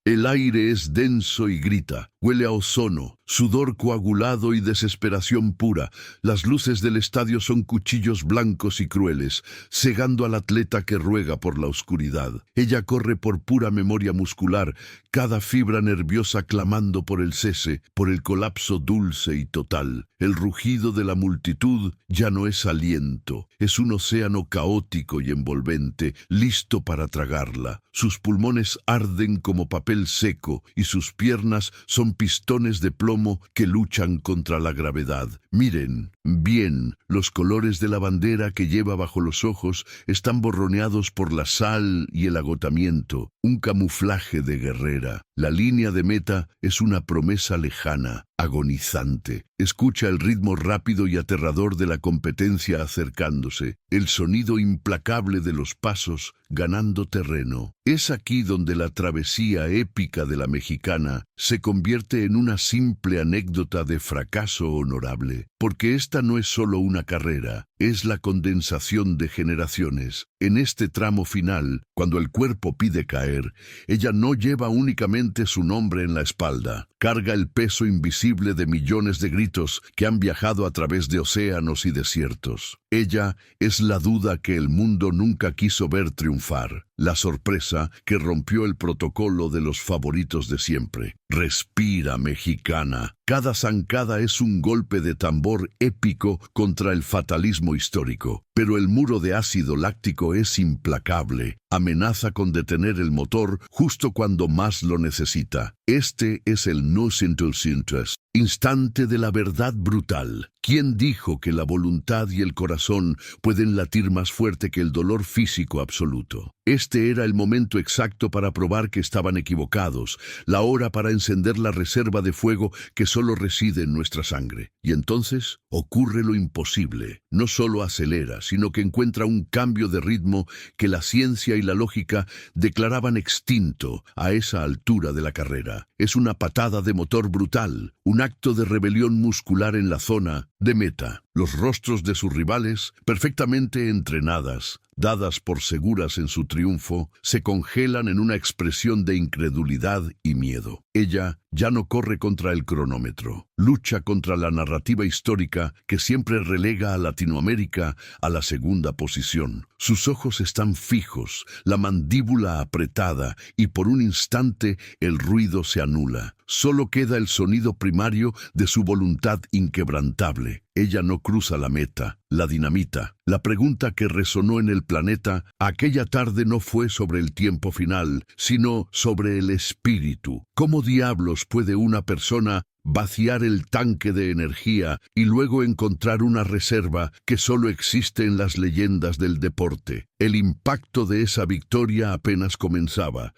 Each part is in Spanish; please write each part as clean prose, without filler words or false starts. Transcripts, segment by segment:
El aire es denso y grita. Huele a ozono, sudor coagulado y desesperación pura. Las luces del estadio son cuchillos blancos y crueles, cegando al atleta que ruega por la oscuridad. Ella corre por pura memoria muscular, cada fibra nerviosa clamando por el cese, por el colapso dulce y total. El rugido de la multitud ya no es aliento, es un océano caótico y envolvente, listo para tragarla. Sus pulmones arden como papel seco y sus piernas son pistones de plomo que luchan contra la gravedad. Miren bien, los colores de la bandera que lleva bajo los ojos están borroneados por la sal y el agotamiento, un camuflaje de guerrera. La línea de meta es una promesa lejana, agonizante. Escucha el ritmo rápido y aterrador de la competencia acercándose, el sonido implacable de los pasos ganando terreno. Es aquí donde la travesía épica de la mexicana se convierte en una simple anécdota de fracaso honorable, porque esta no es solo una carrera, es la condensación de generaciones. En este tramo final, cuando el cuerpo pide caer, ella no lleva únicamente su nombre en la espalda, carga el peso invisible de millones de gritos que han viajado a través de océanos y desiertos. Ella es la duda que el mundo nunca quiso ver triunfar, la sorpresa que rompió el protocolo de los favoritos de siempre. Respira, mexicana. Cada zancada es un golpe de tambor épico contra el fatalismo histórico, pero el muro de ácido láctico es implacable. Amenaza con detener el motor justo cuando más lo necesita. Este es el nus intulsintus, instante de la verdad brutal. ¿Quién dijo que la voluntad y el corazón pueden latir más fuerte que el dolor físico absoluto? Este era el momento exacto para probar que estaban equivocados, la hora para encender la reserva de fuego que solo reside en nuestra sangre. Y entonces ocurre lo imposible. No solo acelera, sino que encuentra un cambio de ritmo que la ciencia y la lógica declaraban extinto a esa altura de la carrera. Es una patada de motor brutal, un acto de rebelión muscular en la zona de meta. Los rostros de sus rivales, perfectamente entrenadas, dadas por seguras en su triunfo, se congelan en una expresión de incredulidad y miedo. Ella ya no corre contra el cronómetro, lucha contra la narrativa histórica que siempre relega a Latinoamérica a la segunda posición. Sus ojos están fijos, la mandíbula apretada y por un instante el ruido se anula. Solo queda el sonido primario de su voluntad inquebrantable. Ella no cruza la meta, la dinamita. La pregunta que resonó en el planeta aquella tarde no fue sobre el tiempo final, sino sobre el espíritu. ¿Cómo diablos puede una persona vaciar el tanque de energía y luego encontrar una reserva que solo existe en las leyendas del deporte? El impacto de esa victoria apenas comenzaba.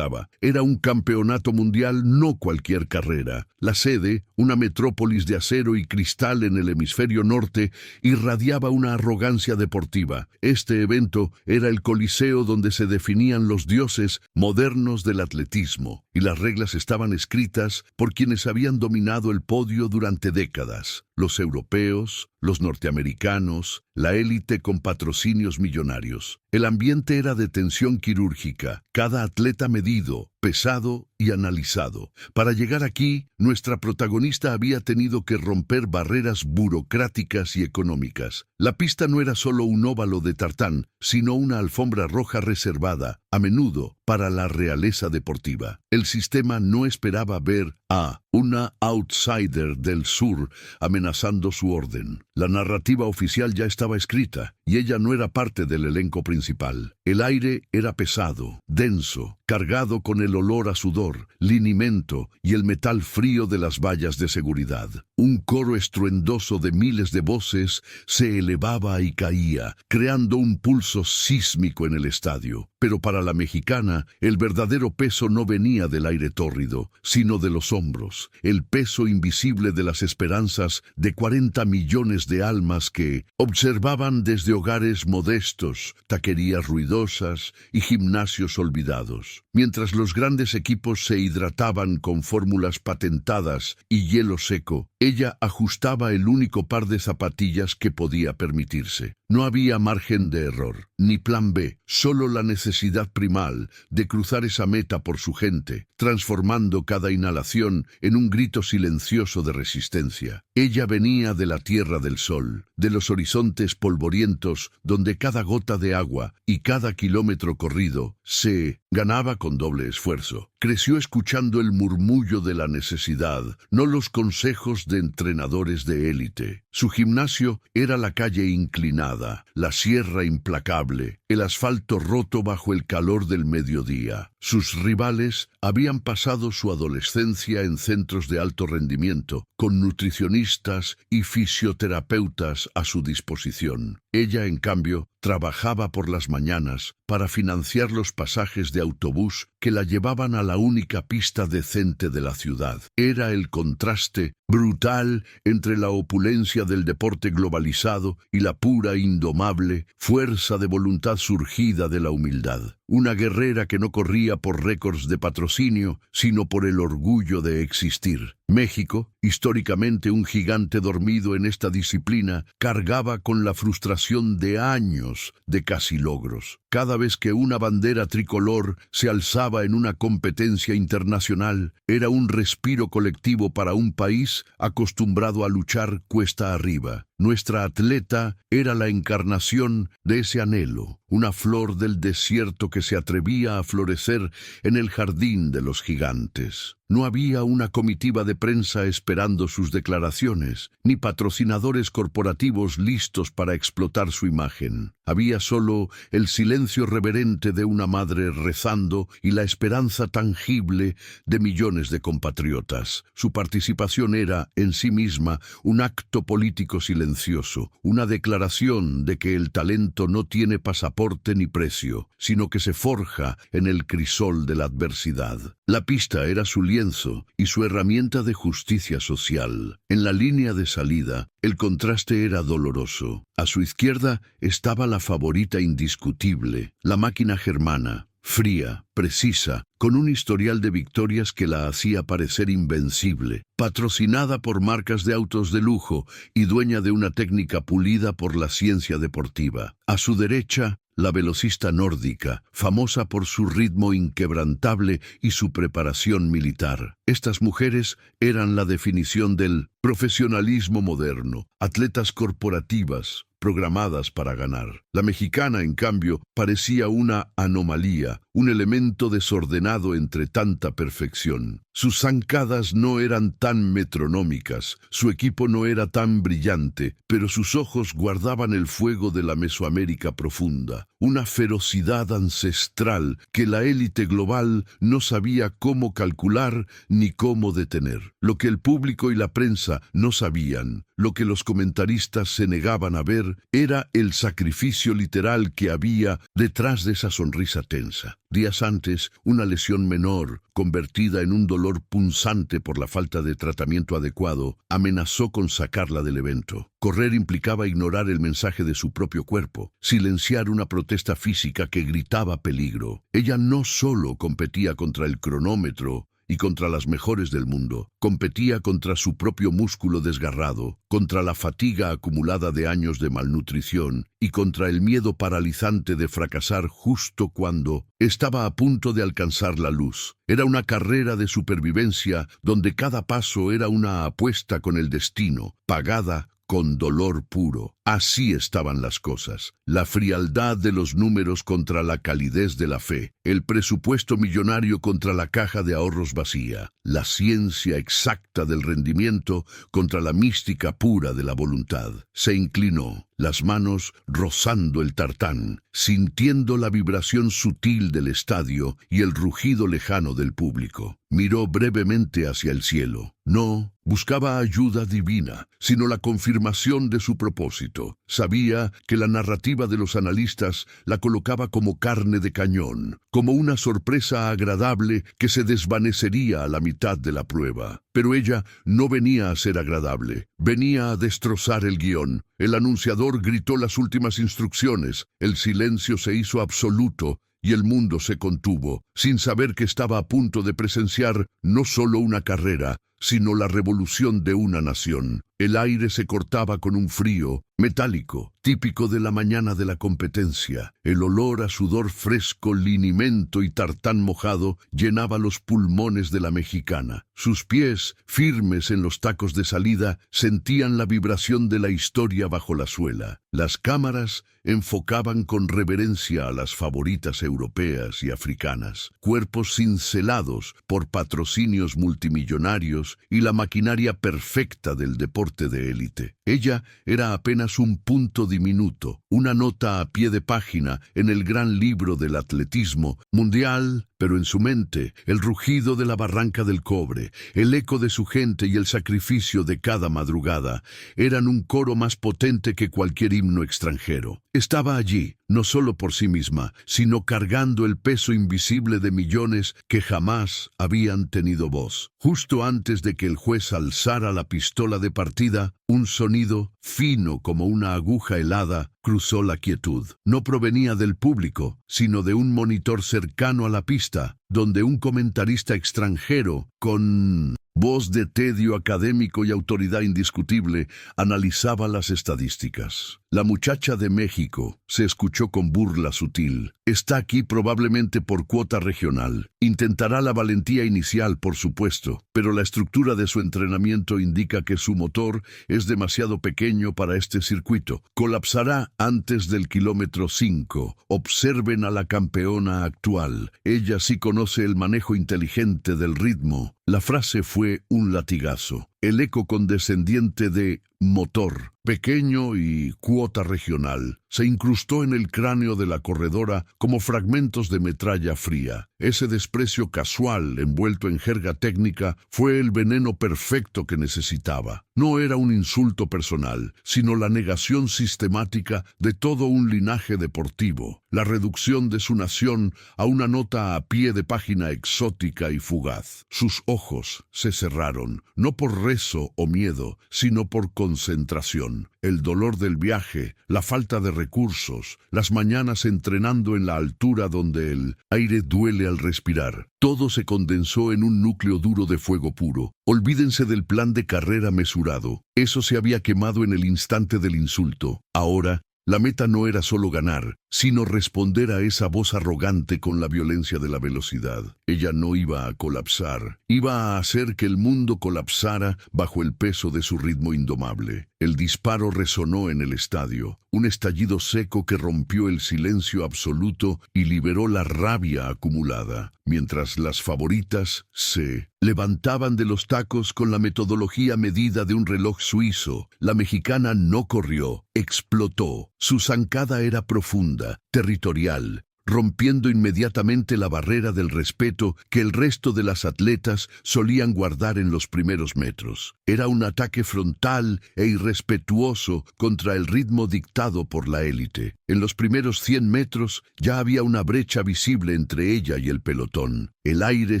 Era un campeonato mundial, no cualquier carrera. La sede, una metrópolis de acero y cristal en el hemisferio norte, irradiaba una arrogancia deportiva. Este evento era el coliseo donde se definían los dioses modernos del atletismo, y las reglas estaban escritas por quienes habían dominado el podio durante décadas. Los europeos, los norteamericanos, la élite con patrocinios millonarios. El ambiente era de tensión quirúrgica, cada atleta medido, pesado y analizado. Para llegar aquí, nuestra protagonista había tenido que romper barreras burocráticas y económicas. La pista no era solo un óvalo de tartán, sino una alfombra roja reservada, a menudo, para la realeza deportiva. El sistema no esperaba ver a una outsider del sur amenazando su orden. La narrativa oficial ya estaba escrita, y ella no era parte del elenco principal. El aire era pesado, denso, cargado con el olor a sudor, linimento y el metal frío de las vallas de seguridad. Un coro estruendoso de miles de voces se elevaba y caía, creando un pulso sísmico en el estadio. Pero para la mexicana, el verdadero peso no venía del aire tórrido, sino de los hombros, el peso invisible de las esperanzas de 40 millones de almas que observaban desde hogares modestos, taquerías ruidosas y gimnasios olvidados. minutos. Mientras los grandes equipos se hidrataban con fórmulas patentadas y hielo seco, ella ajustaba el único par de zapatillas que podía permitirse. No había margen de error, ni plan B, solo la necesidad primal de cruzar esa meta por su gente, transformando cada inhalación en un grito silencioso de resistencia. Ella venía de la Tierra del Sol, de los horizontes polvorientos donde cada gota de agua y cada kilómetro corrido se ganaba con doble esfuerzo. Creció escuchando el murmullo de la necesidad, no los consejos de entrenadores de élite. Su gimnasio era la calle inclinada, la sierra implacable, el asfalto roto bajo el calor del mediodía. Sus rivales habían pasado su adolescencia en centros de alto rendimiento, con nutricionistas y fisioterapeutas a su disposición. Ella, en cambio, trabajaba por las mañanas para financiar los pasajes de autobús que la llevaban a la única pista decente de la ciudad. Era el contraste brutal entre la opulencia del deporte globalizado y la pura, indomable fuerza de voluntad surgida de la humildad. Una guerrera que no corría por récords de patrocinio, sino por el orgullo de existir. México, históricamente un gigante dormido en esta disciplina, cargaba con la frustración de años de casi logros. Cada vez que una bandera tricolor se alzaba en una competencia internacional, era un respiro colectivo para un país acostumbrado a luchar cuesta arriba. Nuestra atleta era la encarnación de ese anhelo, una flor del desierto que se atrevía a florecer en el jardín de los gigantes. No había una comitiva de prensa esperando sus declaraciones, ni patrocinadores corporativos listos para explotar su imagen. Había solo el silencio reverente de una madre rezando y la esperanza tangible de millones de compatriotas. Su participación era, en sí misma, un acto político silencioso, una declaración de que el talento no tiene pasaporte ni precio, sino que se forja en el crisol de la adversidad. La pista era su lienzo y su herramienta de justicia social. En la línea de salida, el contraste era doloroso. A su izquierda estaba la favorita indiscutible, la máquina germana, fría, precisa, con un historial de victorias que la hacía parecer invencible, patrocinada por marcas de autos de lujo y dueña de una técnica pulida por la ciencia deportiva. A su derecha, la velocista nórdica, famosa por su ritmo inquebrantable y su preparación militar. Estas mujeres eran la definición del profesionalismo moderno, atletas corporativas, programadas para ganar. La mexicana, en cambio, parecía una anomalía, un elemento desordenado entre tanta perfección. Sus zancadas no eran tan metronómicas, su equipo no era tan brillante, pero sus ojos guardaban el fuego de la Mesoamérica profunda, una ferocidad ancestral que la élite global no sabía cómo calcular ni cómo detener. Lo que el público y la prensa no sabían, lo que los comentaristas se negaban a ver, era el sacrificio literal que había detrás de esa sonrisa tensa. Días antes, una lesión menor, convertida en un dolor punzante por la falta de tratamiento adecuado, amenazó con sacarla del evento. Correr implicaba ignorar el mensaje de su propio cuerpo, silenciar una protesta física que gritaba peligro. Ella no solo competía contra el cronómetro y contra las mejores del mundo, competía contra su propio músculo desgarrado, contra la fatiga acumulada de años de malnutrición y contra el miedo paralizante de fracasar justo cuando estaba a punto de alcanzar la luz. Era una carrera de supervivencia donde cada paso era una apuesta con el destino, pagada con dolor puro. Así estaban las cosas. La frialdad de los números contra la calidez de la fe, el presupuesto millonario contra la caja de ahorros vacía, la ciencia exacta del rendimiento contra la mística pura de la voluntad. Se inclinó, las manos rozando el tartán, sintiendo la vibración sutil del estadio y el rugido lejano del público. Miró brevemente hacia el cielo. No buscaba ayuda divina, sino la confirmación de su propósito. Sabía que la narrativa de los analistas la colocaba como carne de cañón, como una sorpresa agradable que se desvanecería a la mitad de la prueba. Pero ella no venía a ser agradable, venía a destrozar el guión. El anunciador gritó las últimas instrucciones, el silencio se hizo absoluto y el mundo se contuvo, sin saber que estaba a punto de presenciar no solo una carrera, sino la revolución de una nación. El aire se cortaba con un frío metálico, típico de la mañana de la competencia. El olor a sudor fresco, linimento y tartán mojado llenaba los pulmones de la mexicana. Sus pies, firmes en los tacos de salida, sentían la vibración de la historia bajo la suela. Las cámaras enfocaban con reverencia a las favoritas europeas y africanas, cuerpos cincelados por patrocinios multimillonarios y la maquinaria perfecta del deporte de élite. Ella era apenas un punto diminuto, una nota a pie de página en el gran libro del atletismo mundial, pero en su mente, el rugido de la barranca del cobre, el eco de su gente y el sacrificio de cada madrugada eran un coro más potente que cualquier himno extranjero. Estaba allí, no solo por sí misma, sino cargando el peso invisible de millones que jamás habían tenido voz. Justo antes de que el juez alzara la pistola de partida, un sonido, fino como una aguja helada, cruzó la quietud. No provenía del público, sino de un monitor cercano a la pista, donde un comentarista extranjero, con voz de tedio académico y autoridad indiscutible, analizaba las estadísticas. La muchacha de México, se escuchó con burla sutil, está aquí probablemente por cuota regional. Intentará la valentía inicial, por supuesto, pero la estructura de su entrenamiento indica que su motor es demasiado pequeño para este circuito. Colapsará antes del kilómetro 5. Observen a la campeona actual. Ella sí conoce el manejo inteligente del ritmo. La frase fue un latigazo. El eco condescendiente de motor, pequeño y cuota regional, se incrustó en el cráneo de la corredora como fragmentos de metralla fría. Ese desprecio casual, envuelto en jerga técnica, fue el veneno perfecto que necesitaba. No era un insulto personal, sino la negación sistemática de todo un linaje deportivo, la reducción de su nación a una nota a pie de página exótica y fugaz. Sus ojos se cerraron, no por rezo o miedo, sino por concentración. El dolor del viaje, la falta de recursos, las mañanas entrenando en la altura donde el aire duele al respirar. Todo se condensó en un núcleo duro de fuego puro. Olvídense del plan de carrera mesurado. Eso se había quemado en el instante del insulto. Ahora, la meta no era solo ganar, sino responder a esa voz arrogante con la violencia de la velocidad. Ella no iba a colapsar, iba a hacer que el mundo colapsara bajo el peso de su ritmo indomable. El disparo resonó en el estadio, un estallido seco que rompió el silencio absoluto y liberó la rabia acumulada, mientras las favoritas se levantaban de los tacos con la metodología medida de un reloj suizo. La mexicana no corrió, explotó. Su zancada era profunda, territorial, rompiendo inmediatamente la barrera del respeto que el resto de las atletas solían guardar en los primeros metros. Era un ataque frontal e irrespetuoso contra el ritmo dictado por la élite. En los primeros 100 metros ya había una brecha visible entre ella y el pelotón. El aire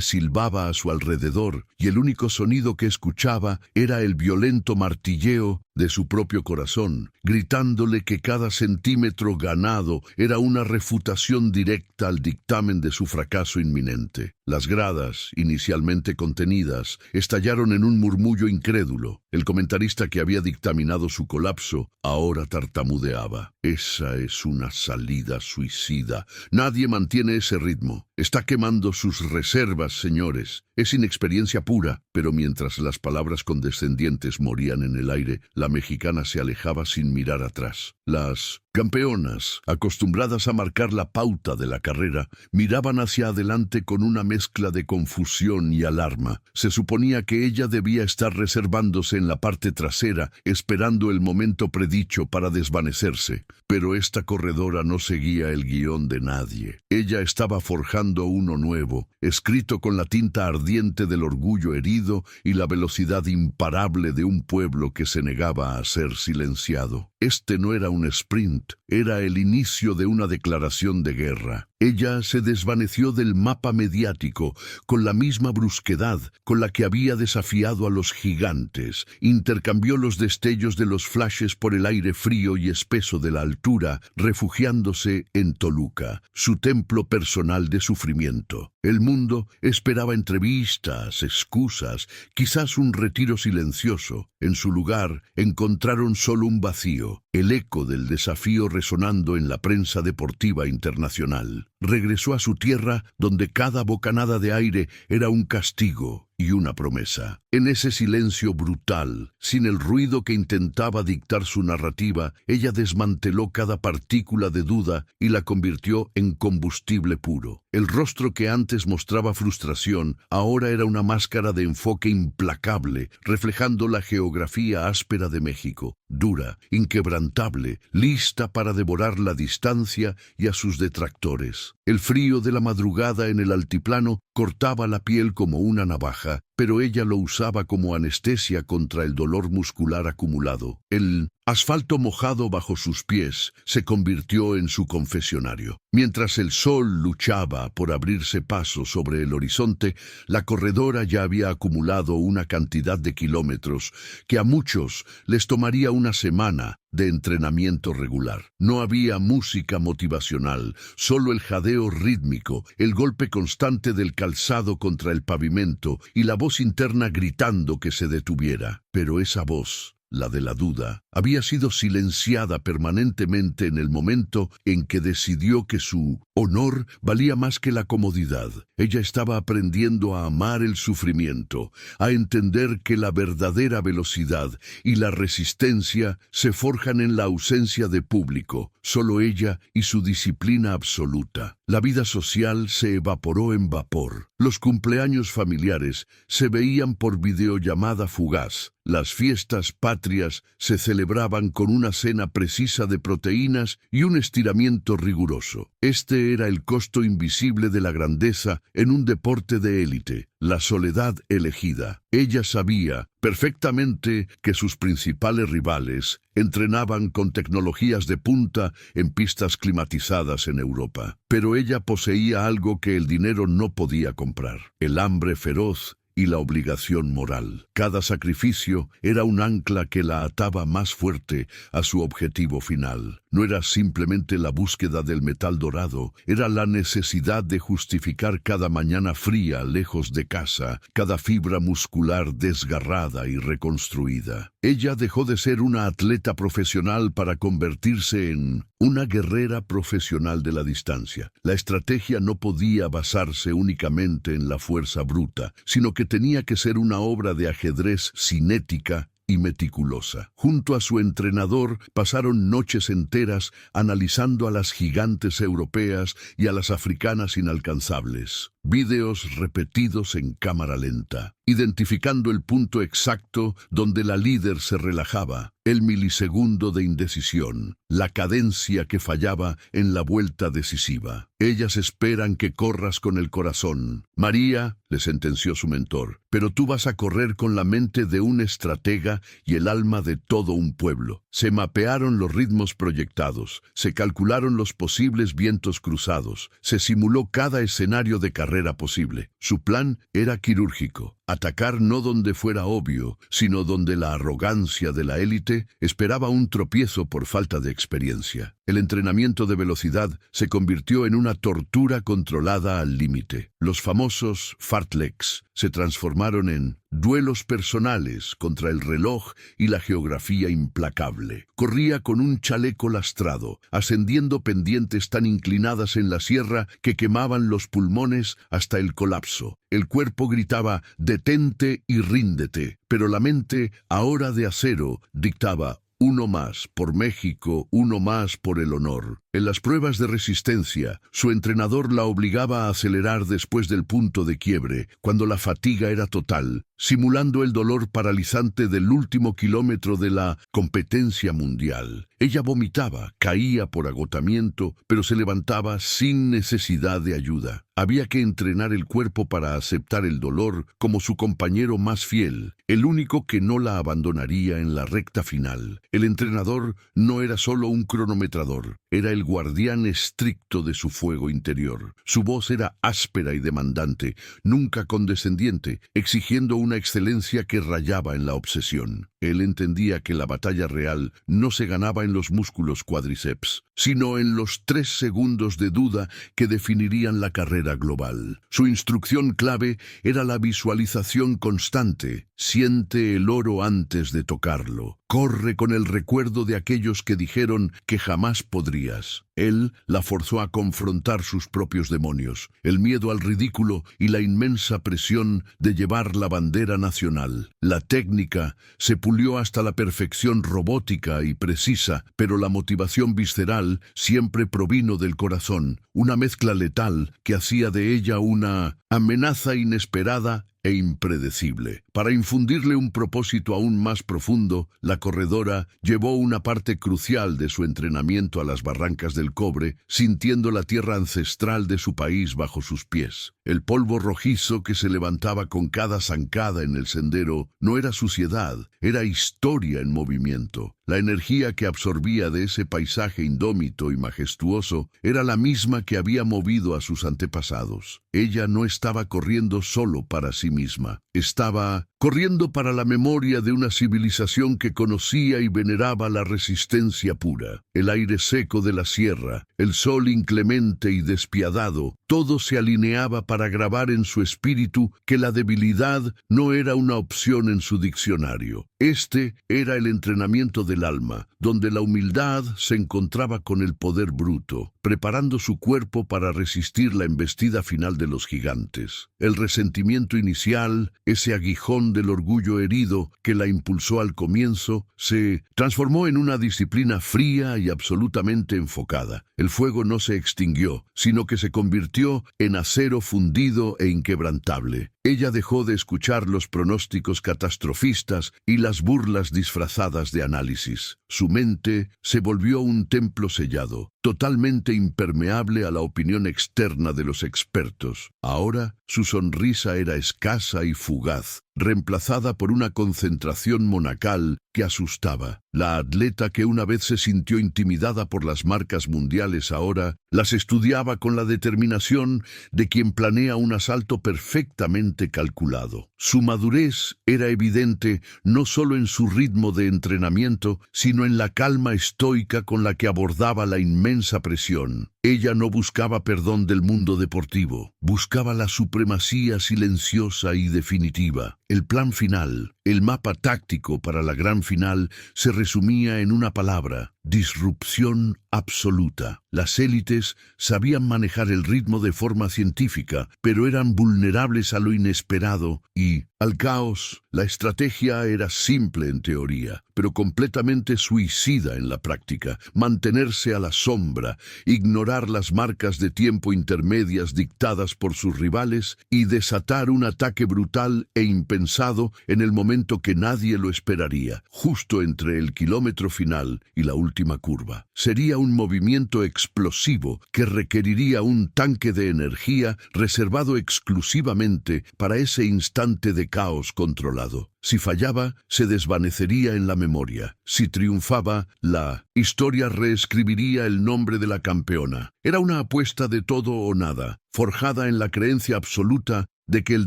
silbaba a su alrededor y el único sonido que escuchaba era el violento martilleo de su propio corazón, gritándole que cada centímetro ganado era una refutación directa al dictamen de su fracaso inminente. Las gradas, inicialmente contenidas, estallaron en un murmullo incrédulo. El comentarista que había dictaminado su colapso ahora tartamudeaba. Esa es una salida suicida. Nadie mantiene ese ritmo. Está quemando sus reservas, señores. Es inexperiencia pura. Pero mientras las palabras condescendientes morían en el aire, la mexicana se alejaba sin mirar atrás. Las campeonas, acostumbradas a marcar la pauta de la carrera, miraban hacia adelante con una mezcla de confusión y alarma. Se suponía que ella debía estar reservándose en la parte trasera, esperando el momento predicho para desvanecerse. Pero esta corredora no seguía el guión de nadie. Ella estaba forjando uno nuevo, escrito con la tinta ardiente del orgullo herido y la velocidad imparable de un pueblo que se negaba a ser silenciado. Este no era un sprint, era el inicio de una declaración de guerra. Ella se desvaneció del mapa mediático con la misma brusquedad con la que había desafiado a los gigantes. Intercambió los destellos de los flashes por el aire frío y espeso de la altura, refugiándose en Toluca, su templo personal de sufrimiento. El mundo esperaba entrevistas, excusas, quizás un retiro silencioso. En su lugar encontraron solo un vacío, el eco del desafío resonando en la prensa deportiva internacional. Regresó a su tierra donde cada bocanada de aire era un castigo y una promesa. En ese silencio brutal, sin el ruido que intentaba dictar su narrativa, ella desmanteló cada partícula de duda y la convirtió en combustible puro. El rostro que antes mostraba frustración, ahora era una máscara de enfoque implacable, reflejando la geografía áspera de México, dura, inquebrantable, lista para devorar la distancia y a sus detractores. El frío de la madrugada en el altiplano cortaba la piel como una navaja, pero ella lo usaba como anestesia contra el dolor muscular acumulado. El asfalto mojado bajo sus pies se convirtió en su confesionario. Mientras el sol luchaba por abrirse paso sobre el horizonte, la corredora ya había acumulado una cantidad de kilómetros que a muchos les tomaría una semana de entrenamiento regular. No había música motivacional, solo el jadeo rítmico, el golpe constante del calzado contra el pavimento y la voz interna gritando que se detuviera. Pero esa voz, la de la duda, había sido silenciada permanentemente en el momento en que decidió que su honor valía más que la comodidad. Ella estaba aprendiendo a amar el sufrimiento, a entender que la verdadera velocidad y la resistencia se forjan en la ausencia de público, solo ella y su disciplina absoluta. La vida social se evaporó en vapor. Los cumpleaños familiares se veían por videollamada fugaz. Las fiestas patrias se celebraban con una cena precisa de proteínas y un estiramiento riguroso. Este era el costo invisible de la grandeza en un deporte de élite, la soledad elegida. Ella sabía perfectamente que sus principales rivales entrenaban con tecnologías de punta en pistas climatizadas en Europa. Pero ella poseía algo que el dinero no podía comprar: el hambre feroz y la obligación moral. Cada sacrificio era un ancla que la ataba más fuerte a su objetivo final. No era simplemente la búsqueda del metal dorado, era la necesidad de justificar cada mañana fría lejos de casa, cada fibra muscular desgarrada y reconstruida. Ella dejó de ser una atleta profesional para convertirse en una guerrera profesional de la distancia. La estrategia no podía basarse únicamente en la fuerza bruta, sino que tenía que ser una obra de ajedrez cinética y meticulosa. Junto a su entrenador pasaron noches enteras analizando a las gigantes europeas y a las africanas inalcanzables. Vídeos repetidos en cámara lenta, identificando el punto exacto donde la líder se relajaba, el milisegundo de indecisión, la cadencia que fallaba en la vuelta decisiva. Ellas esperan que corras con el corazón. María, le sentenció su mentor, pero tú vas a correr con la mente de un estratega y el alma de todo un pueblo. Se mapearon los ritmos proyectados, se calcularon los posibles vientos cruzados, se simuló cada escenario de carrera posible. Su plan era quirúrgico: atacar no donde fuera obvio, sino donde la arrogancia de la élite esperaba un tropiezo por falta de experiencia. El entrenamiento de velocidad se convirtió en una tortura controlada al límite. Los famosos fartleks se transformaron en duelos personales contra el reloj y la geografía implacable. Corría con un chaleco lastrado, ascendiendo pendientes tan inclinadas en la sierra que quemaban los pulmones hasta el colapso. El cuerpo gritaba: detente y ríndete, pero la mente, ahora de acero, dictaba: uno más por México, uno más por el honor. En las pruebas de resistencia, su entrenador la obligaba a acelerar después del punto de quiebre, cuando la fatiga era total, simulando el dolor paralizante del último kilómetro de la competencia mundial. Ella vomitaba, caía por agotamiento, pero se levantaba sin necesidad de ayuda. Había que entrenar el cuerpo para aceptar el dolor como su compañero más fiel, el único que no la abandonaría en la recta final. El entrenador no era solo un cronometrador, era el guardián estricto de su fuego interior. Su voz era áspera y demandante, nunca condescendiente, exigiendo una excelencia que rayaba en la obsesión. Él entendía que la batalla real no se ganaba en los músculos cuádriceps, sino en los 3 segundos de duda que definirían la carrera global. Su instrucción clave era la visualización constante. Siente el oro antes de tocarlo. Corre con el recuerdo de aquellos que dijeron que jamás podrías. Él la forzó a confrontar sus propios demonios, el miedo al ridículo y la inmensa presión de llevar la bandera nacional. La técnica se pulió hasta la perfección robótica y precisa, pero la motivación visceral siempre provino del corazón, una mezcla letal que hacía de ella una amenaza inesperada e impredecible. Para infundirle un propósito aún más profundo, la corredora llevó una parte crucial de su entrenamiento a las barrancas del Cobre, sintiendo la tierra ancestral de su país bajo sus pies. El polvo rojizo que se levantaba con cada zancada en el sendero no era suciedad, era historia en movimiento. La energía que absorbía de ese paisaje indómito y majestuoso era la misma que había movido a sus antepasados. Ella no estaba corriendo solo para sí misma, estaba corriendo para la memoria de una civilización que conocía y veneraba la resistencia pura. El aire seco de la sierra, el sol inclemente y despiadado, todo se alineaba para grabar en su espíritu que la debilidad no era una opción en su diccionario. Este era el entrenamiento del alma, donde la humildad se encontraba con el poder bruto, preparando su cuerpo para resistir la embestida final de los gigantes. El resentimiento inicial, ese aguijón del orgullo herido que la impulsó al comienzo, se transformó en una disciplina fría y absolutamente enfocada. El fuego no se extinguió, sino que se convirtió en acero fundido e inquebrantable. Ella dejó de escuchar los pronósticos catastrofistas y las burlas disfrazadas de análisis. Su mente se volvió un templo sellado, totalmente impermeable a la opinión externa de los expertos. Ahora, su sonrisa era escasa y fugaz, reemplazada por una concentración monacal que asustaba. La atleta que una vez se sintió intimidada por las marcas mundiales ahora las estudiaba con la determinación de quien planea un asalto perfectamente calculado. Su madurez era evidente no solo en su ritmo de entrenamiento, sino en la calma estoica con la que abordaba la inmensa presión. Ella no buscaba perdón del mundo deportivo, buscaba la supremacía silenciosa y definitiva. El plan final, el mapa táctico para la gran final, se resumía en una palabra: disrupción absoluta. Las élites sabían manejar el ritmo de forma científica, pero eran vulnerables a lo inesperado y al caos. La estrategia era simple en teoría, pero completamente suicida en la práctica: mantenerse a la sombra, ignorar las marcas de tiempo intermedias dictadas por sus rivales y desatar un ataque brutal e impensado en el momento que nadie lo esperaría, justo entre el kilómetro final y la última curva. Sería un movimiento explosivo que requeriría un tanque de energía reservado exclusivamente para ese instante de caos controlado. Si fallaba, se desvanecería en la memoria. Si triunfaba, la historia reescribiría el nombre de la campeona. Era una apuesta de todo o nada, forjada en la creencia absoluta de que el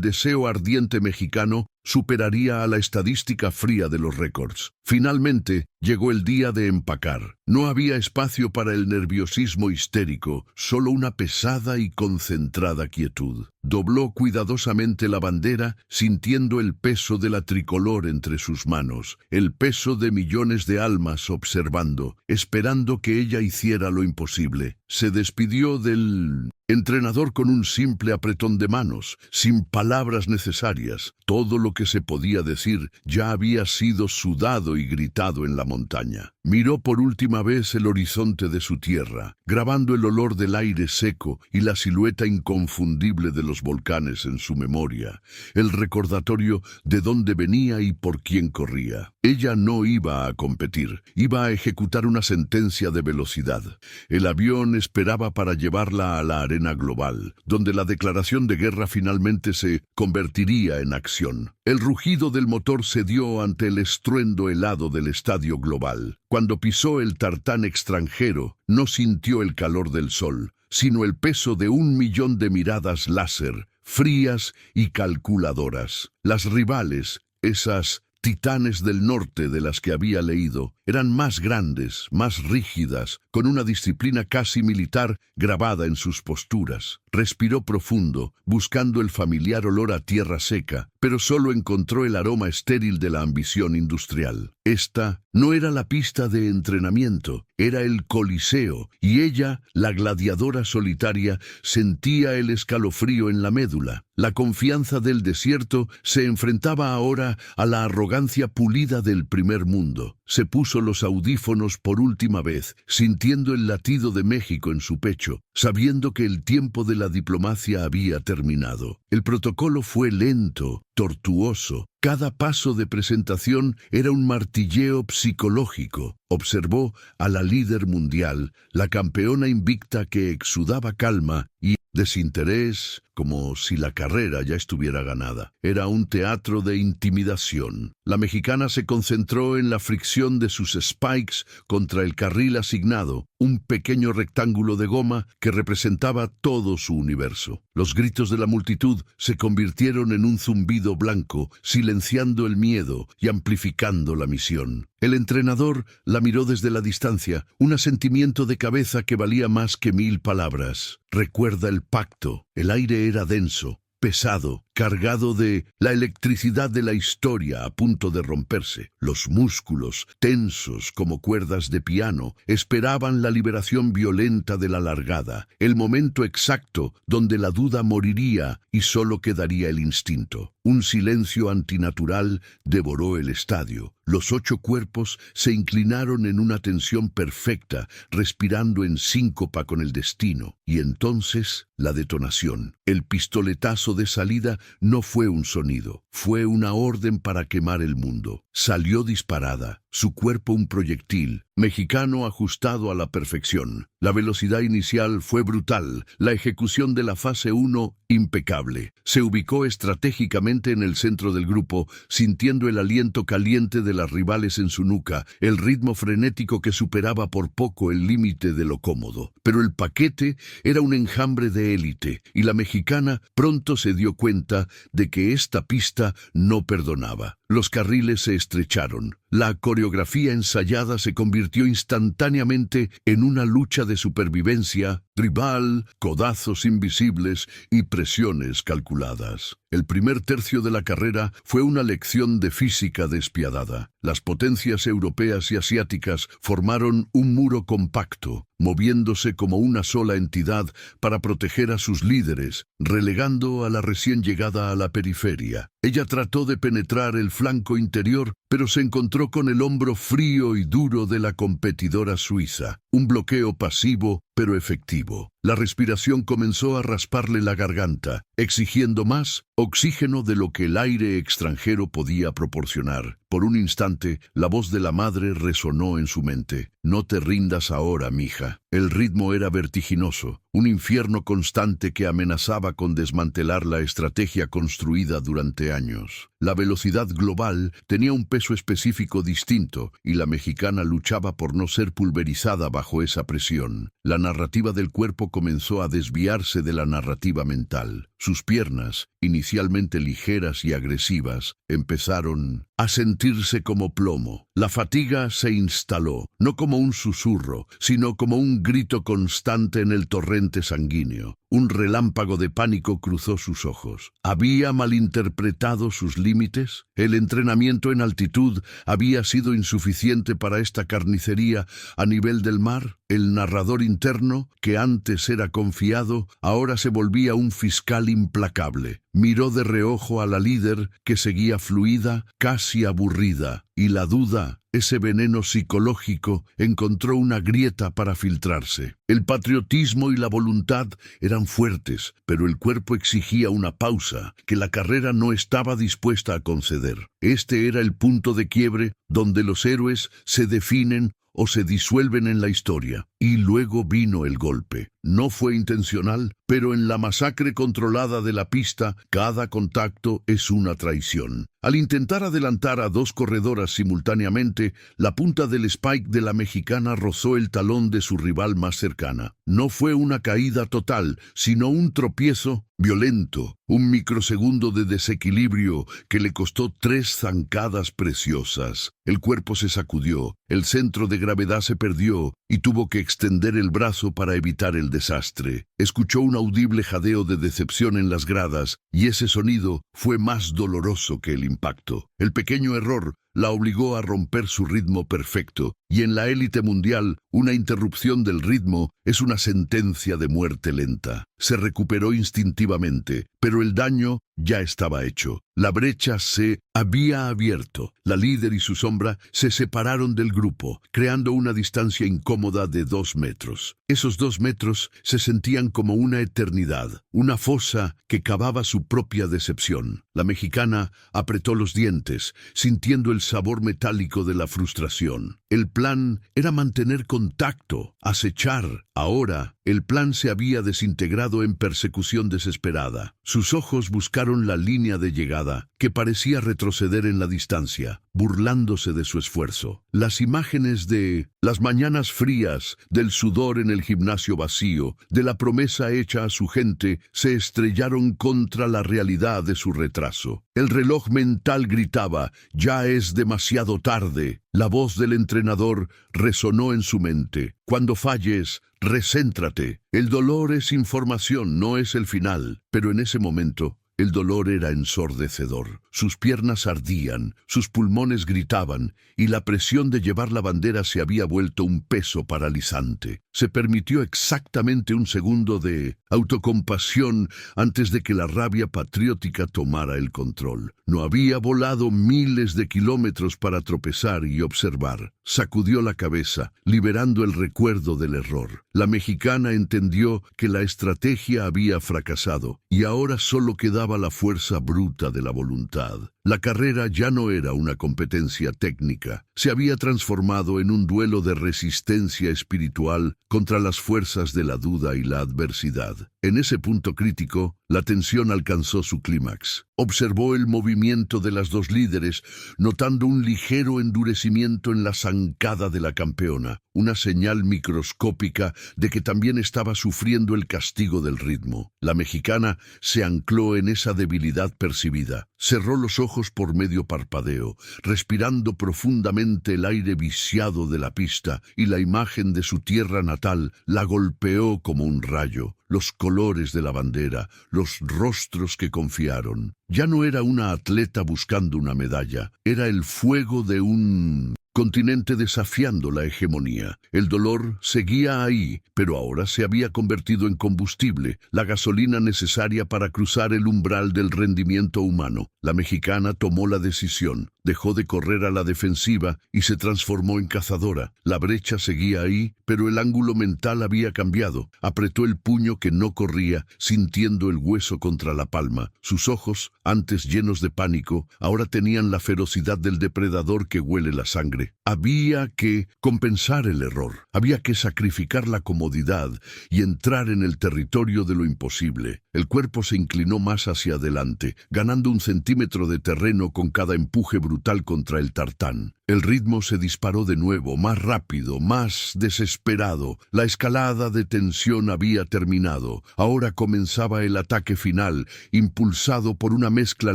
deseo ardiente mexicano superaría a la estadística fría de los récords. Finalmente, llegó el día de empacar. No había espacio para el nerviosismo histérico, solo una pesada y concentrada quietud. Dobló cuidadosamente la bandera, sintiendo el peso de la tricolor entre sus manos, el peso de millones de almas observando, esperando que ella hiciera lo imposible. Se despidió del entrenador con un simple apretón de manos, sin palabras necesarias. Todo lo que se podía decir ya había sido sudado y gritado en la montaña. Miró por última vez el horizonte de su tierra, grabando el olor del aire seco y la silueta inconfundible de los volcanes en su memoria, el recordatorio de dónde venía y por quién corría. Ella no iba a competir, iba a ejecutar una sentencia de velocidad. El avión esperaba para llevarla a la arena global, donde la declaración de guerra finalmente se convertiría en acción. El rugido del motor cedió ante el estruendo helado del estadio global. Cuando pisó el tartán extranjero, no sintió el calor del sol, sino el peso de 1 millón de miradas láser, frías y calculadoras. Las rivales, esas titanes del norte de las que había leído, eran más grandes, más rígidas, con una disciplina casi militar grabada en sus posturas. Respiró profundo, buscando el familiar olor a tierra seca, pero solo encontró el aroma estéril de la ambición industrial. Esta no era la pista de entrenamiento, era el Coliseo, y ella, la gladiadora solitaria, sentía el escalofrío en la médula. La confianza del desierto se enfrentaba ahora a la arrogancia pulida del primer mundo. Se puso los audífonos por última vez, sintiendo el latido de México en su pecho, sabiendo que el tiempo de la diplomacia había terminado. El protocolo fue lento, tortuoso. Cada paso de presentación era un martilleo psicológico. Observó a la líder mundial, la campeona invicta que exudaba calma y desinterés, como si la carrera ya estuviera ganada. Era un teatro de intimidación. La mexicana se concentró en la fricción de sus spikes contra el carril asignado, un pequeño rectángulo de goma que representaba todo su universo. Los gritos de la multitud se convirtieron en un zumbido blanco, silenciando el miedo y amplificando la misión. El entrenador la miró desde la distancia, un asentimiento de cabeza que valía más que 1000 palabras. Recuerda el pacto. El aire era denso, pesado, cargado de la electricidad de la historia a punto de romperse. Los músculos, tensos como cuerdas de piano, esperaban la liberación violenta de la largada, el momento exacto donde la duda moriría y solo quedaría el instinto. Un silencio antinatural devoró el estadio. Los 8 cuerpos se inclinaron en una tensión perfecta, respirando en síncopa con el destino. Y entonces, la detonación. El pistoletazo de salida no fue un sonido, fue una orden para quemar el mundo. Salió disparada, su cuerpo un proyectil, mexicano ajustado a la perfección. La velocidad inicial fue brutal, la ejecución de la fase 1 impecable. Se ubicó estratégicamente en el centro del grupo, sintiendo el aliento caliente de las rivales en su nuca, el ritmo frenético que superaba por poco el límite de lo cómodo. Pero el paquete era un enjambre de élite, y la mexicana pronto se dio cuenta de que esta pista no perdonaba. Los carriles se estrecharon. La coreografía ensayada se convirtió instantáneamente en una lucha de supervivencia, tribal, codazos invisibles y presiones calculadas. El primer tercio de la carrera fue una lección de física despiadada. Las potencias europeas y asiáticas formaron un muro compacto, moviéndose como una sola entidad para proteger a sus líderes, relegando a la recién llegada a la periferia. Ella trató de penetrar el flanco interior, pero se encontró con el hombro frío y duro de la competidora suiza. Un bloqueo pasivo, pero efectivo. La respiración comenzó a rasparle la garganta, exigiendo más oxígeno de lo que el aire extranjero podía proporcionar. Por un instante, la voz de la madre resonó en su mente. No te rindas ahora, mija. El ritmo era vertiginoso, un infierno constante que amenazaba con desmantelar la estrategia construida durante años. La velocidad global tenía un peso específico distinto, y la mexicana luchaba por no ser pulverizada bajo esa presión. La narrativa del cuerpo comenzó a desviarse de la narrativa mental. Sus piernas, inicialmente ligeras y agresivas, empezaron a sentirse como plomo. La fatiga se instaló, no como un susurro, sino como un grito constante en el torrente sanguíneo. Un relámpago de pánico cruzó sus ojos. ¿Había malinterpretado sus límites? ¿El entrenamiento en altitud había sido insuficiente para esta carnicería a nivel del mar? El narrador interno, que antes era confiado, ahora se volvía un fiscal implacable. Miró de reojo a la líder, que seguía fluida, casi aburrida, y la duda, ese veneno psicológico, encontró una grieta para filtrarse. El patriotismo y la voluntad eran fuertes, pero el cuerpo exigía una pausa que la carrera no estaba dispuesta a conceder. Este era el punto de quiebre donde los héroes se definen o se disuelven en la historia. Y luego vino el golpe. No fue intencional, pero en la masacre controlada de la pista, cada contacto es una traición. Al intentar adelantar a dos corredoras simultáneamente, la punta del spike de la mexicana rozó el talón de su rival más cercana. No fue una caída total, sino un tropiezo violento, un microsegundo de desequilibrio que le costó 3 zancadas preciosas. El cuerpo se sacudió, el centro de gravedad se perdió y tuvo que extender el brazo para evitar el desastre. Escuchó un audible jadeo de decepción en las gradas y ese sonido fue más doloroso que el impacto. El pequeño error la obligó a romper su ritmo perfecto, y en la élite mundial, una interrupción del ritmo es una sentencia de muerte lenta. Se recuperó instintivamente, pero el daño ya estaba hecho. La brecha se había abierto. La líder y su sombra se separaron del grupo, creando una distancia incómoda de 2 metros. Esos 2 metros se sentían como una eternidad, una fosa que cavaba su propia decepción. La mexicana apretó los dientes, sintiendo el sabor metálico de la frustración. El plan era mantener contacto, acechar. Ahora, el plan se había desintegrado en persecución desesperada. Sus ojos buscaron la línea de llegada, que parecía retroceder en la distancia, burlándose de su esfuerzo. Las imágenes de las mañanas frías, del sudor en el gimnasio vacío, de la promesa hecha a su gente, se estrellaron contra la realidad de su retraso. El reloj mental gritaba, «Ya es demasiado tarde». La voz del entrenador resonó en su mente. «Cuando falles, recéntrate. El dolor es información, no es el final». Pero en ese momento, el dolor era ensordecedor. Sus piernas ardían, sus pulmones gritaban, y la presión de llevar la bandera se había vuelto un peso paralizante. Se permitió exactamente un segundo de autocompasión antes de que la rabia patriótica tomara el control. No había volado miles de kilómetros para tropezar y observar. Sacudió la cabeza, liberando el recuerdo del error. La mexicana entendió que la estrategia había fracasado, y ahora solo quedaba la fuerza bruta de la voluntad. La carrera ya no era una competencia técnica, se había transformado en un duelo de resistencia espiritual contra las fuerzas de la duda y la adversidad. En ese punto crítico, la tensión alcanzó su clímax. Observó el movimiento de las dos líderes, notando un ligero endurecimiento en la zancada de la campeona, una señal microscópica de que también estaba sufriendo el castigo del ritmo. La mexicana se ancló en esa debilidad percibida. Cerró los ojos por medio parpadeo, respirando profundamente el aire viciado de la pista, y la imagen de su tierra natal la golpeó como un rayo. Los colores de la bandera, los rostros que confiaron. Ya no era una atleta buscando una medalla, era el fuego de un continente desafiando la hegemonía. El dolor seguía ahí, pero ahora se había convertido en combustible, la gasolina necesaria para cruzar el umbral del rendimiento humano. La mexicana tomó la decisión, dejó de correr a la defensiva y se transformó en cazadora. La brecha seguía ahí, pero el ángulo mental había cambiado. Apretó el puño que no corría, sintiendo el hueso contra la palma. Sus ojos, antes llenos de pánico, ahora tenían la ferocidad del depredador que huele la sangre. Había que compensar el error, había que sacrificar la comodidad y entrar en el territorio de lo imposible. El cuerpo se inclinó más hacia adelante, ganando 1 centímetro de terreno con cada empuje brutal contra el tartán. El ritmo se disparó de nuevo, más rápido, más desesperado. La escalada de tensión había terminado. Ahora comenzaba el ataque final, impulsado por una mezcla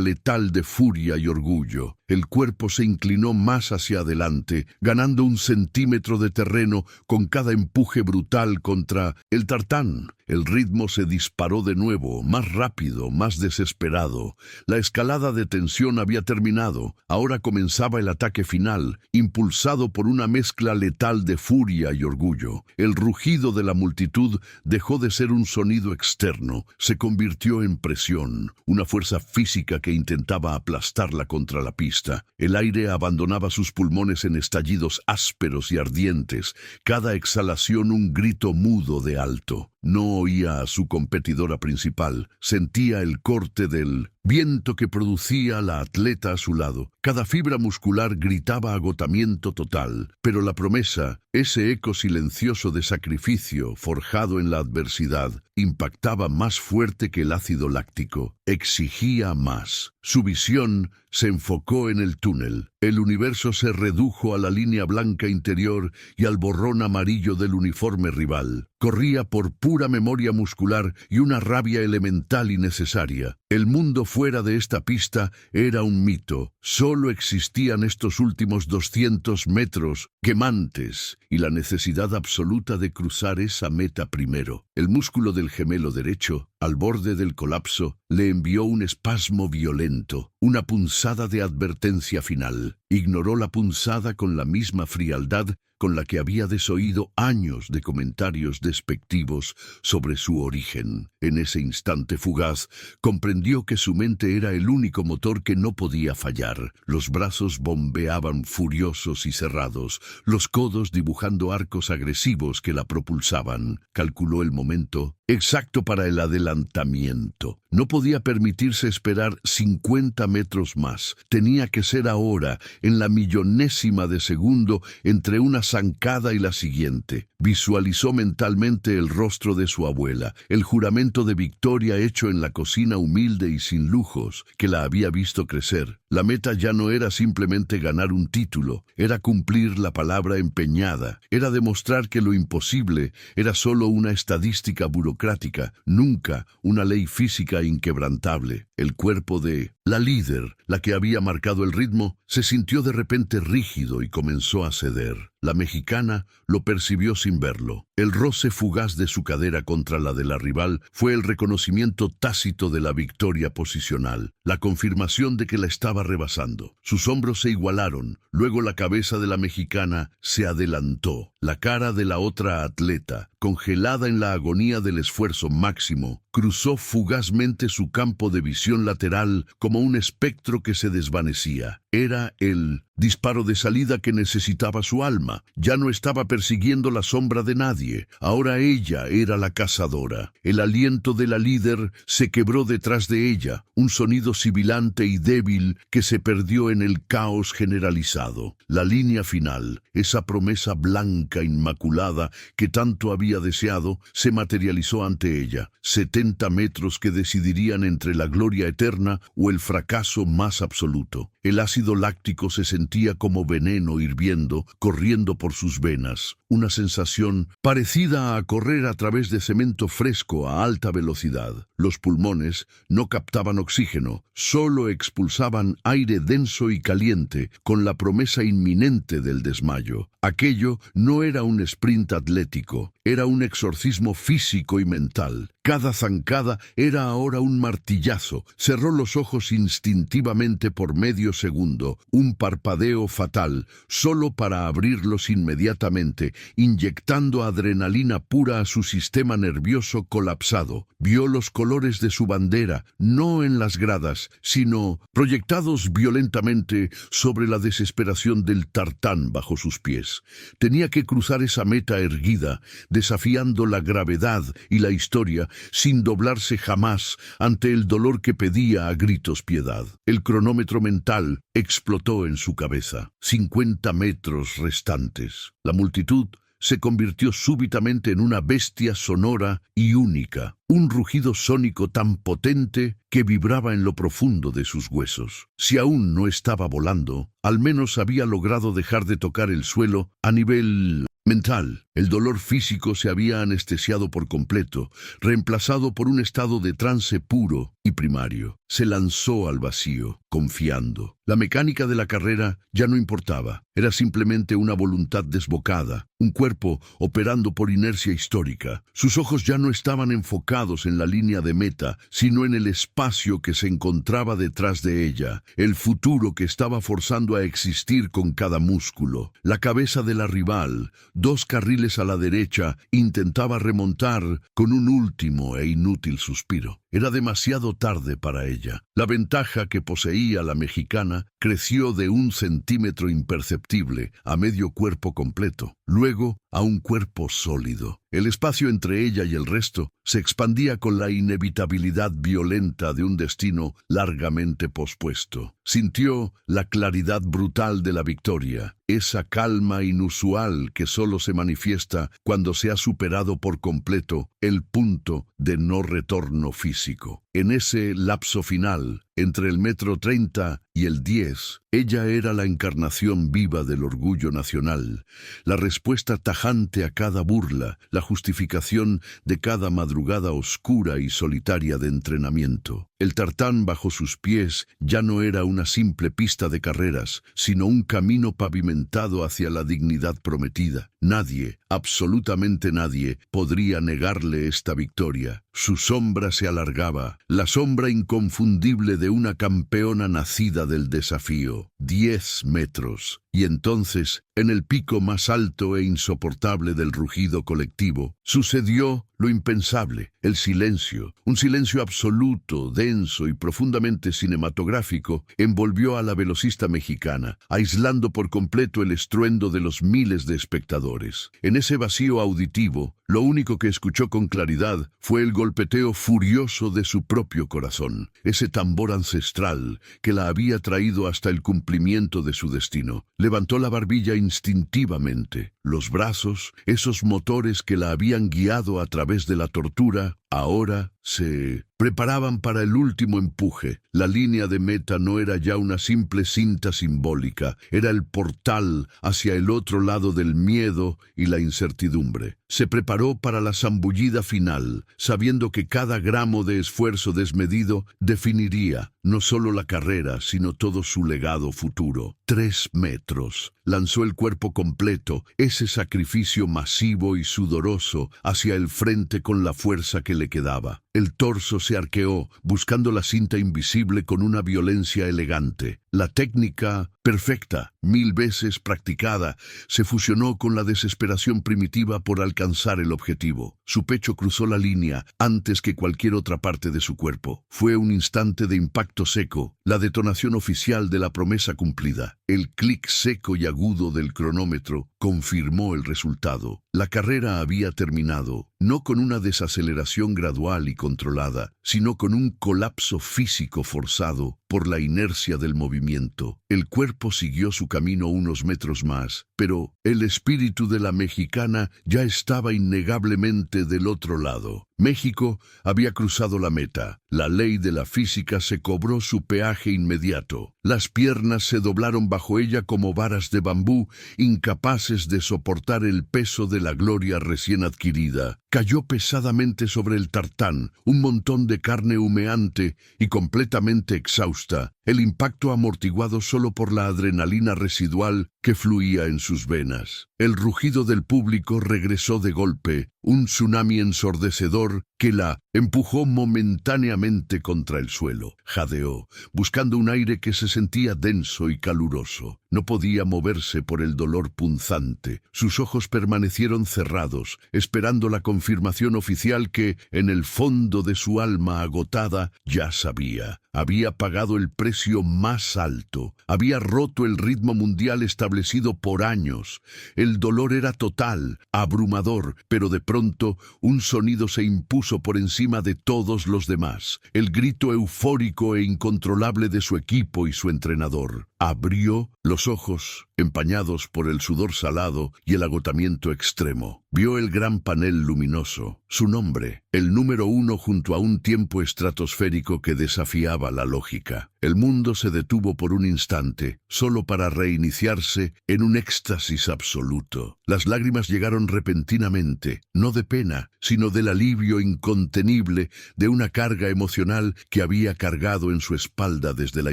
letal de furia y orgullo. El cuerpo se inclinó más hacia adelante, ganando 1 centímetro de terreno con cada empuje brutal contra el tartán. El ritmo se disparó de nuevo, más rápido, más desesperado. La escalada de tensión había terminado. Ahora comenzaba el ataque final, impulsado por una mezcla letal de furia y orgullo. El rugido de la multitud dejó de ser un sonido externo, se convirtió en presión, una fuerza física que intentaba aplastarla contra la pista. El aire abandonaba sus pulmones en estallidos ásperos y ardientes, cada exhalación un grito mudo de alto. No oía a su competidora principal, sentía el corte del viento que producía la atleta a su lado. Cada fibra muscular gritaba agotamiento total, pero la promesa, ese eco silencioso de sacrificio forjado en la adversidad, impactaba más fuerte que el ácido láctico. Exigía más. Su visión se enfocó en el túnel. El universo se redujo a la línea blanca interior y al borrón amarillo del uniforme rival. Corría por pura memoria muscular y una rabia elemental y necesaria. El mundo fuera de esta pista era un mito. Solo existían estos últimos 200 metros quemantes y la necesidad absoluta de cruzar esa meta primero. El músculo del gemelo derecho, al borde del colapso, le envió un espasmo violento, una punzada de advertencia final. Ignoró la punzada con la misma frialdad con la que había desoído años de comentarios despectivos sobre su origen. En ese instante fugaz, comprendió que su mente era el único motor que no podía fallar. Los brazos bombeaban furiosos y cerrados, los codos dibujando arcos agresivos que la propulsaban. Calculó el momento exacto para el adelantamiento. No podía permitirse esperar 50 metros más. Tenía que ser ahora, en la millonésima de segundo entre una zancada y la siguiente. Visualizó mentalmente el rostro de su abuela, el juramento de victoria hecho en la cocina humilde y sin lujos que la había visto crecer. La meta ya no era simplemente ganar un título, era cumplir la palabra empeñada, era demostrar que lo imposible era solo una estadística burocrática, nunca una ley física inquebrantable. El cuerpo de la líder, la que había marcado el ritmo, se sintió de repente rígido y comenzó a ceder. La mexicana lo percibió sin verlo. El roce fugaz de su cadera contra la de la rival fue el reconocimiento tácito de la victoria posicional, la confirmación de que la estaba rebasando. Sus hombros se igualaron, luego la cabeza de la mexicana se adelantó. La cara de la otra atleta, congelada en la agonía del esfuerzo máximo, cruzó fugazmente su campo de visión lateral como un espectro que se desvanecía. Era el disparo de salida que necesitaba su alma. Ya no estaba persiguiendo la sombra de nadie. Ahora ella era la cazadora. El aliento de la líder se quebró detrás de ella, un sonido sibilante y débil que se perdió en el caos generalizado. La línea final, esa promesa blanca inmaculada que tanto había deseado, se materializó ante ella. 70 metros que decidirían entre la gloria eterna o el fracaso más absoluto. El ácido láctico se sentía como veneno hirviendo, corriendo por sus venas. Una sensación parecida a correr a través de cemento fresco a alta velocidad. Los pulmones no captaban oxígeno, solo expulsaban aire denso y caliente, con la promesa inminente del desmayo. Aquello no era un sprint atlético, era un exorcismo físico y mental. Cada zancada era ahora un martillazo. Cerró los ojos instintivamente por medio segundo, un parpadeo fatal, solo para abrirlos inmediatamente, inyectando adrenalina pura a su sistema nervioso colapsado. Vio los colores de su bandera, no en las gradas, sino proyectados violentamente sobre la desesperación del tartán bajo sus pies. Tenía que cruzar esa meta erguida, desafiando la gravedad y la historia, sin doblarse jamás ante el dolor que pedía a gritos piedad. El cronómetro mental explotó en su cabeza. 50 metros restantes. La multitud se convirtió súbitamente en una bestia sonora y única, un rugido sónico tan potente que vibraba en lo profundo de sus huesos. Si aún no estaba volando, al menos había logrado dejar de tocar el suelo a nivel mental. El dolor físico se había anestesiado por completo, reemplazado por un estado de trance puro y primario. Se lanzó al vacío, confiando. La mecánica de la carrera ya no importaba. Era simplemente una voluntad desbocada, un cuerpo operando por inercia histórica. Sus ojos ya no estaban enfocados en la línea de meta, sino en el espacio que se encontraba detrás de ella, el futuro que estaba forzando a existir con cada músculo. La cabeza de la rival, 2 carriles a la derecha, intentaba remontar con un último e inútil suspiro. Era demasiado tarde para ella. La ventaja que poseía la mexicana creció de 1 centímetro imperceptible a medio cuerpo completo. luego a un cuerpo sólido. El espacio entre ella y el resto se expandía con la inevitabilidad violenta de un destino largamente pospuesto. Sintió la claridad brutal de la victoria, esa calma inusual que solo se manifiesta cuando se ha superado por completo el punto de no retorno físico. En ese lapso final, entre el 1,30 m y el 10, ella era la encarnación viva del orgullo nacional, la respuesta tajante a cada burla, la justificación de cada madrugada oscura y solitaria de entrenamiento. El tartán bajo sus pies ya no era una simple pista de carreras, sino un camino pavimentado hacia la dignidad prometida. Nadie, absolutamente nadie, podría negarle esta victoria. Su sombra se alargaba, la sombra inconfundible de una campeona nacida del desafío. 10 metros. Y entonces, en el pico más alto e insoportable del rugido colectivo, sucedió lo impensable, el silencio. Un silencio absoluto, denso y profundamente cinematográfico envolvió a la velocista mexicana, aislando por completo el estruendo de los miles de espectadores. En ese vacío auditivo, lo único que escuchó con claridad fue el golpeteo furioso de su propio corazón, ese tambor ancestral que la había traído hasta el cumplimiento de su destino. Levantó la barbilla instintivamente. Los brazos, esos motores que la habían guiado a través de la tortura, ahora se preparaban para el último empuje. La línea de meta no era ya una simple cinta simbólica, era el portal hacia el otro lado del miedo y la incertidumbre. Se preparó para la zambullida final, sabiendo que cada gramo de esfuerzo desmedido definiría no solo la carrera, sino todo su legado futuro. 3 metros. Lanzó el cuerpo completo, ese sacrificio masivo y sudoroso, hacia el frente con la fuerza que le quedaba. El torso se arqueó, buscando la cinta invisible con una violencia elegante. La técnica, perfecta, 1000 veces practicada, se fusionó con la desesperación primitiva por alcanzar el objetivo. Su pecho cruzó la línea antes que cualquier otra parte de su cuerpo. Fue un instante de impacto seco, la detonación oficial de la promesa cumplida. El clic seco y agudo del cronómetro confirmó el resultado. La carrera había terminado, no con una desaceleración gradual y controlada, sino con un colapso físico forzado por la inercia del movimiento. El cuerpo siguió su camino unos metros más, pero el espíritu de la mexicana ya estaba innegablemente del otro lado. México había cruzado la meta. La ley de la física se cobró su peaje inmediato. Las piernas se doblaron bajo ella como varas de bambú, incapaces de soportar el peso de la gloria recién adquirida. Cayó pesadamente sobre el tartán, un montón de carne humeante y completamente exhausta, el impacto amortiguado solo por la adrenalina residual que fluía en sus venas. El rugido del público regresó de golpe, un tsunami ensordecedor que la empujó momentáneamente contra el suelo. Jadeó, buscando un aire que se sentía denso y caluroso. No podía moverse por el dolor punzante. Sus ojos permanecieron cerrados, esperando la confirmación oficial que, en el fondo de su alma agotada, ya sabía. Había pagado el precio más alto. Había roto el ritmo mundial establecido por años. El dolor era total, abrumador, pero de pronto un sonido se impuso por encima de todos los demás. El grito eufórico e incontrolable de su equipo y su entrenador. Abrió los ojos, empañados por el sudor salado y el agotamiento extremo. Vio el gran panel luminoso, su nombre, el número 1 junto a un tiempo estratosférico que desafiaba la lógica. El mundo se detuvo por un instante, solo para reiniciarse en un éxtasis absoluto. Las lágrimas llegaron repentinamente, no de pena, sino del alivio incontenible de una carga emocional que había cargado en su espalda desde la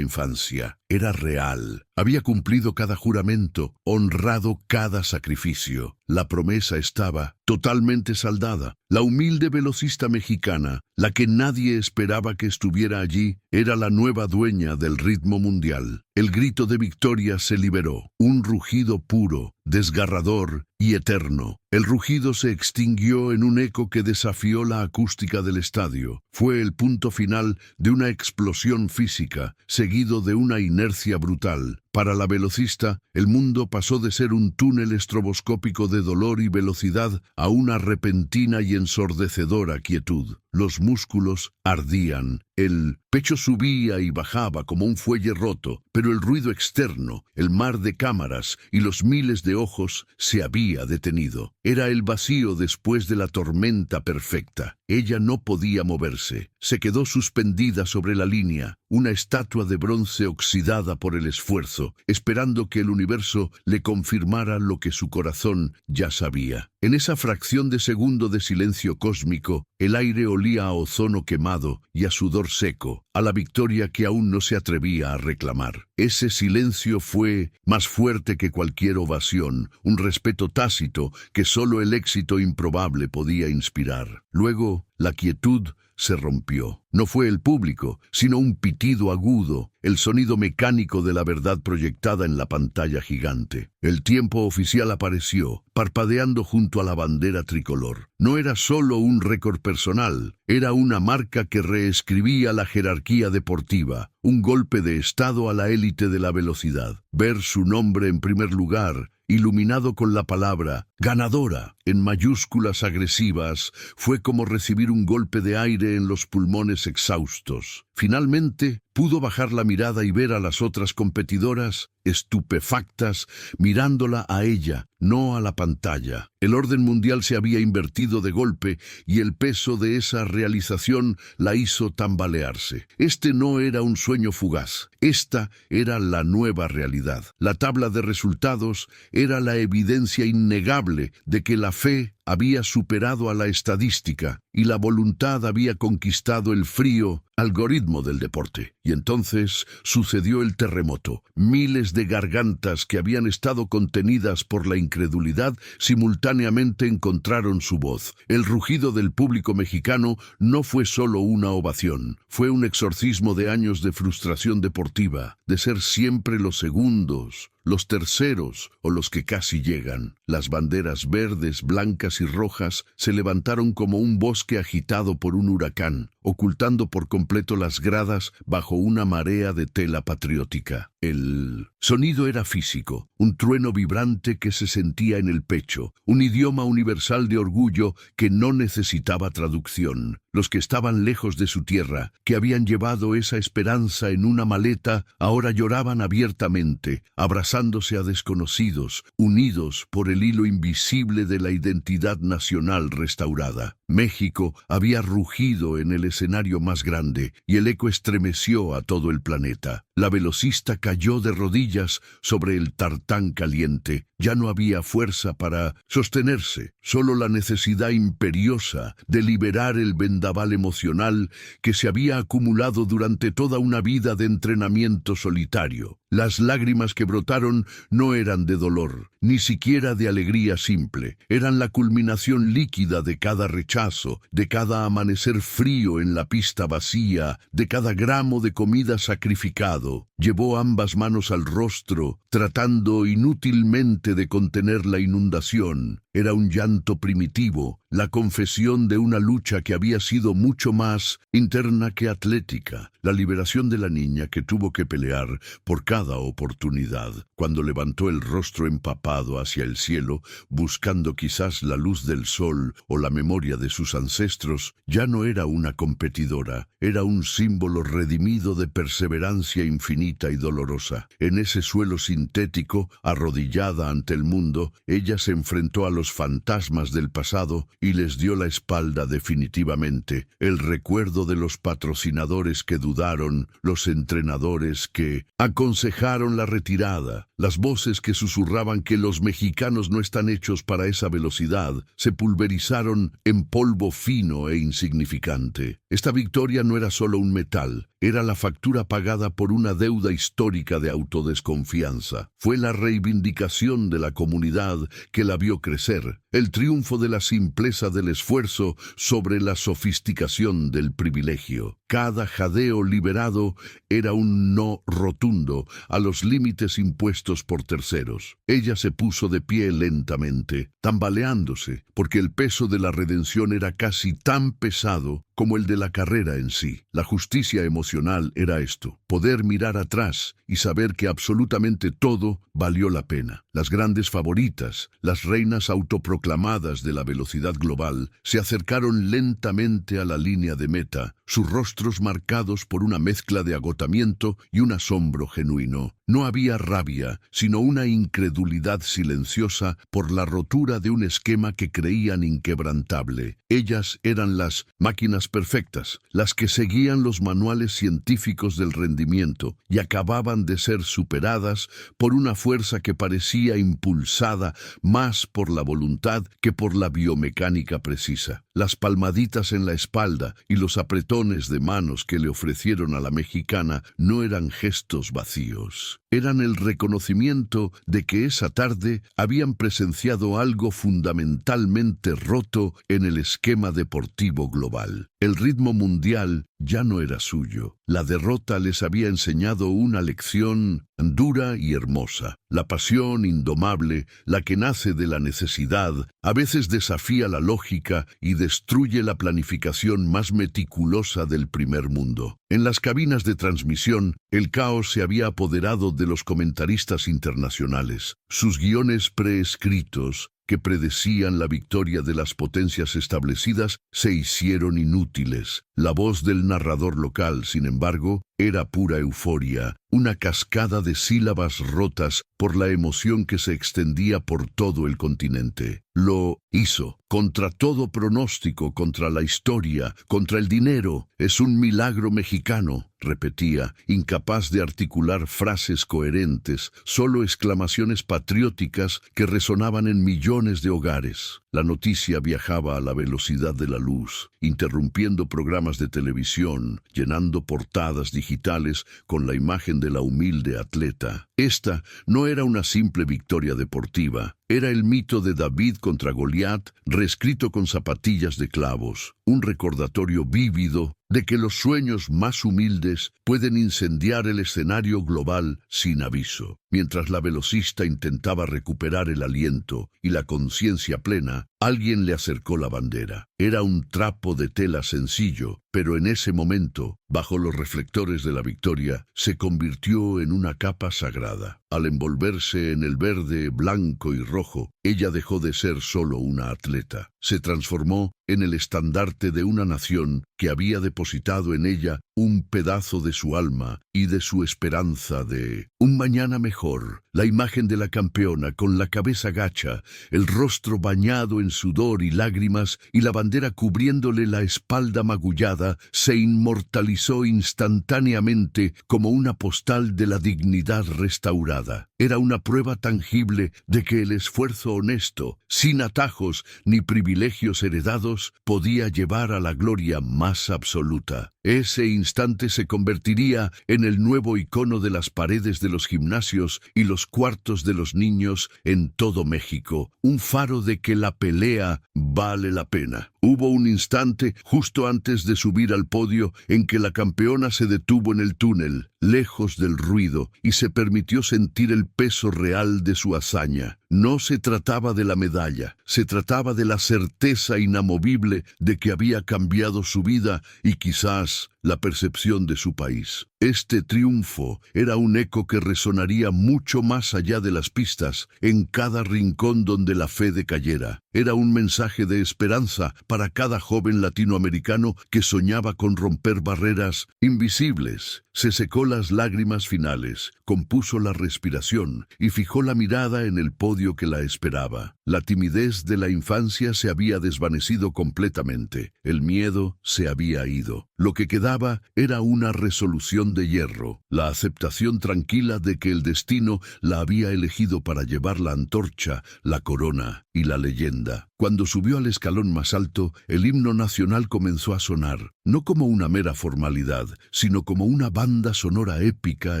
infancia. Era real. Había cumplido cada juramento, honrado cada sacrificio. La promesa estaba totalmente saldada. La humilde velocista mexicana, la que nadie esperaba que estuviera allí, era la nueva dueña del ritmo mundial. El grito de victoria se liberó, un rugido puro, desgarrador y eterno. El rugido se extinguió en un eco que desafió la acústica del estadio. Fue el punto final de una explosión física, seguido de una inercia brutal. Para la velocista, el mundo pasó de ser un túnel estroboscópico de dolor y velocidad a una repentina y ensordecedora quietud. Los músculos ardían, el pecho subía y bajaba como un fuelle roto, pero el ruido externo, el mar de cámaras y los miles de ojos se había detenido. Era el vacío después de la tormenta perfecta. Ella no podía moverse. Se quedó suspendida sobre la línea, una estatua de bronce oxidada por el esfuerzo, esperando que el universo le confirmara lo que su corazón ya sabía. En esa fracción de segundo de silencio cósmico, el aire olía a ozono quemado y a sudor seco, a la victoria que aún no se atrevía a reclamar. Ese silencio fue más fuerte que cualquier ovación, un respeto tácito que solo el éxito improbable podía inspirar. Luego, la quietud se rompió. No fue el público, sino un pitido agudo, el sonido mecánico de la verdad proyectada en la pantalla gigante. El tiempo oficial apareció, parpadeando junto a la bandera tricolor. No era solo un récord personal, era una marca que reescribía la jerarquía deportiva, un golpe de estado a la élite de la velocidad. Ver su nombre en primer lugar, iluminado con la palabra «ganadora» en mayúsculas agresivas, fue como recibir un golpe de aire en los pulmones exhaustos. Finalmente, pudo bajar la mirada y ver a las otras competidoras, estupefactas, mirándola a ella, no a la pantalla. El orden mundial se había invertido de golpe y el peso de esa realización la hizo tambalearse. Este no era un sueño fugaz, esta era la nueva realidad. La tabla de resultados era la evidencia innegable de que la fe había superado a la estadística y la voluntad había conquistado el frío algoritmo del deporte. Y entonces sucedió el terremoto. Miles de gargantas que habían estado contenidas por la incredulidad simultáneamente encontraron su voz. El rugido del público mexicano no fue solo una ovación, fue un exorcismo de años de frustración deportiva, de ser siempre los segundos, los terceros o los que casi llegan. Las banderas verdes, blancas y rojas se levantaron como un bosque agitado por un huracán, ocultando por completo las gradas bajo una marea de tela patriótica. El sonido era físico, un trueno vibrante que se sentía en el pecho, un idioma universal de orgullo que no necesitaba traducción. Los que estaban lejos de su tierra, que habían llevado esa esperanza en una maleta, ahora lloraban abiertamente, abrazándose a desconocidos, unidos por el hilo invisible de la identidad nacional restaurada. México había rugido en el escenario más grande y el eco estremeció a todo el planeta. La velocista cayó de rodillas sobre el tartán caliente. Ya no había fuerza para sostenerse, solo la necesidad imperiosa de liberar el vendaval emocional que se había acumulado durante toda una vida de entrenamiento solitario. Las lágrimas que brotaron no eran de dolor, ni siquiera de alegría simple. Eran la culminación líquida de cada rechazo, de cada amanecer frío en la pista vacía, de cada gramo de comida sacrificado. Llevó ambas manos al rostro, tratando inútilmente de contener la inundación. Era un llanto primitivo, la confesión de una lucha que había sido mucho más interna que atlética, la liberación de la niña que tuvo que pelear por cada oportunidad. Cuando levantó el rostro empapado hacia el cielo, buscando quizás la luz del sol o la memoria de sus ancestros, ya no era una competidora, era un símbolo redimido de perseverancia infinita y dolorosa. En ese suelo sintético, arrodillada ante el mundo, ella se enfrentó a los fantasmas del pasado y les dio la espalda definitivamente. El recuerdo de los patrocinadores que dudaron, los entrenadores que aconsejaron la retirada, las voces que susurraban que los mexicanos no están hechos para esa velocidad, se pulverizaron en polvo fino e insignificante. Esta victoria no era solo un metal, era la factura pagada por una deuda histórica de autodesconfianza. Fue la reivindicación de la comunidad que la vio crecer, el triunfo de la simpleza del esfuerzo sobre la sofisticación del privilegio. Cada jadeo liberado era un no rotundo a los límites impuestos por terceros. Ella se puso de pie lentamente, tambaleándose, porque el peso de la redención era casi tan pesado como el de la carrera en sí. La justicia emocional era esto: poder mirar atrás y saber que absolutamente todo valió la pena. Las grandes favoritas, las reinas autoproclamadas de la velocidad global, se acercaron lentamente a la línea de meta, sus rostros marcados por una mezcla de agotamiento y un asombro genuino. No había rabia, sino una incredulidad silenciosa por la rotura de un esquema que creían inquebrantable. Ellas eran las máquinas perfectas, las que seguían los manuales científicos del rendimiento y acababan de ser superadas por una fuerza que parecía impulsada más por la voluntad que por la biomecánica precisa. Las palmaditas en la espalda y los apretones de manos que le ofrecieron a la mexicana no eran gestos vacíos. Eran el reconocimiento de que esa tarde habían presenciado algo fundamentalmente roto en el esquema deportivo global. El ritmo mundial ya no era suyo. La derrota les había enseñado una lección dura y hermosa. La pasión indomable, la que nace de la necesidad, a veces desafía la lógica y destruye la planificación más meticulosa del primer mundo. En las cabinas de transmisión, el caos se había apoderado de los comentaristas internacionales. Sus guiones preescritos, que predecían la victoria de las potencias establecidas, se hicieron inútiles. La voz del narrador local, sin embargo, era pura euforia, una cascada de sílabas rotas por la emoción que se extendía por todo el continente. Lo hizo, contra todo pronóstico, contra la historia, contra el dinero. Es un milagro mexicano, repetía, incapaz de articular frases coherentes, solo exclamaciones patrióticas que resonaban en millones de hogares. La noticia viajaba a la velocidad de la luz, interrumpiendo programas de televisión, llenando portadas digitales con la imagen de la humilde atleta. Esta no era una simple victoria deportiva, era el mito de David contra Goliat, reescrito con zapatillas de clavos, un recordatorio vívido de que los sueños más humildes pueden incendiar el escenario global sin aviso. Mientras la velocista intentaba recuperar el aliento y la conciencia plena, alguien le acercó la bandera. Era un trapo de tela sencillo, pero en ese momento, bajo los reflectores de la victoria, se convirtió en una capa sagrada. Al envolverse en el verde, blanco y rojo, ella dejó de ser solo una atleta. Se transformó en el estandarte de una nación que había depositado en ella un pedazo de su alma y de su esperanza de un mañana mejor. La imagen de la campeona con la cabeza gacha, el rostro bañado en sudor y lágrimas y la bandera cubriéndole la espalda magullada, se inmortalizó instantáneamente como una postal de la dignidad restaurada. Era una prueba tangible de que el esfuerzo honesto, sin atajos ni privilegios heredados, podía llevar a la gloria más absoluta. Ese instante se convertiría en el nuevo icono de las paredes de los gimnasios y los cuartos de los niños en todo México, un faro de que la pelea vale la pena. Hubo un instante, justo antes de subir al podio, en que la campeona se detuvo en el túnel, lejos del ruido, y se permitió sentir el peso real de su hazaña. No se trataba de la medalla, se trataba de la certeza inamovible de que había cambiado su vida y quizás la percepción de su país. Este triunfo era un eco que resonaría mucho más allá de las pistas, en cada rincón donde la fe decayera. Era un mensaje de esperanza para cada joven latinoamericano que soñaba con romper barreras invisibles. Se secó las lágrimas finales, compuso la respiración y fijó la mirada en el podio que la esperaba. La timidez de la infancia se había desvanecido completamente. El miedo se había ido. Lo que quedaba era una resolución de hierro, la aceptación tranquila de que el destino la había elegido para llevar la antorcha, la corona y la leyenda. Cuando subió al escalón más alto, el himno nacional comenzó a sonar, no como una mera formalidad, sino como una banda sonora épica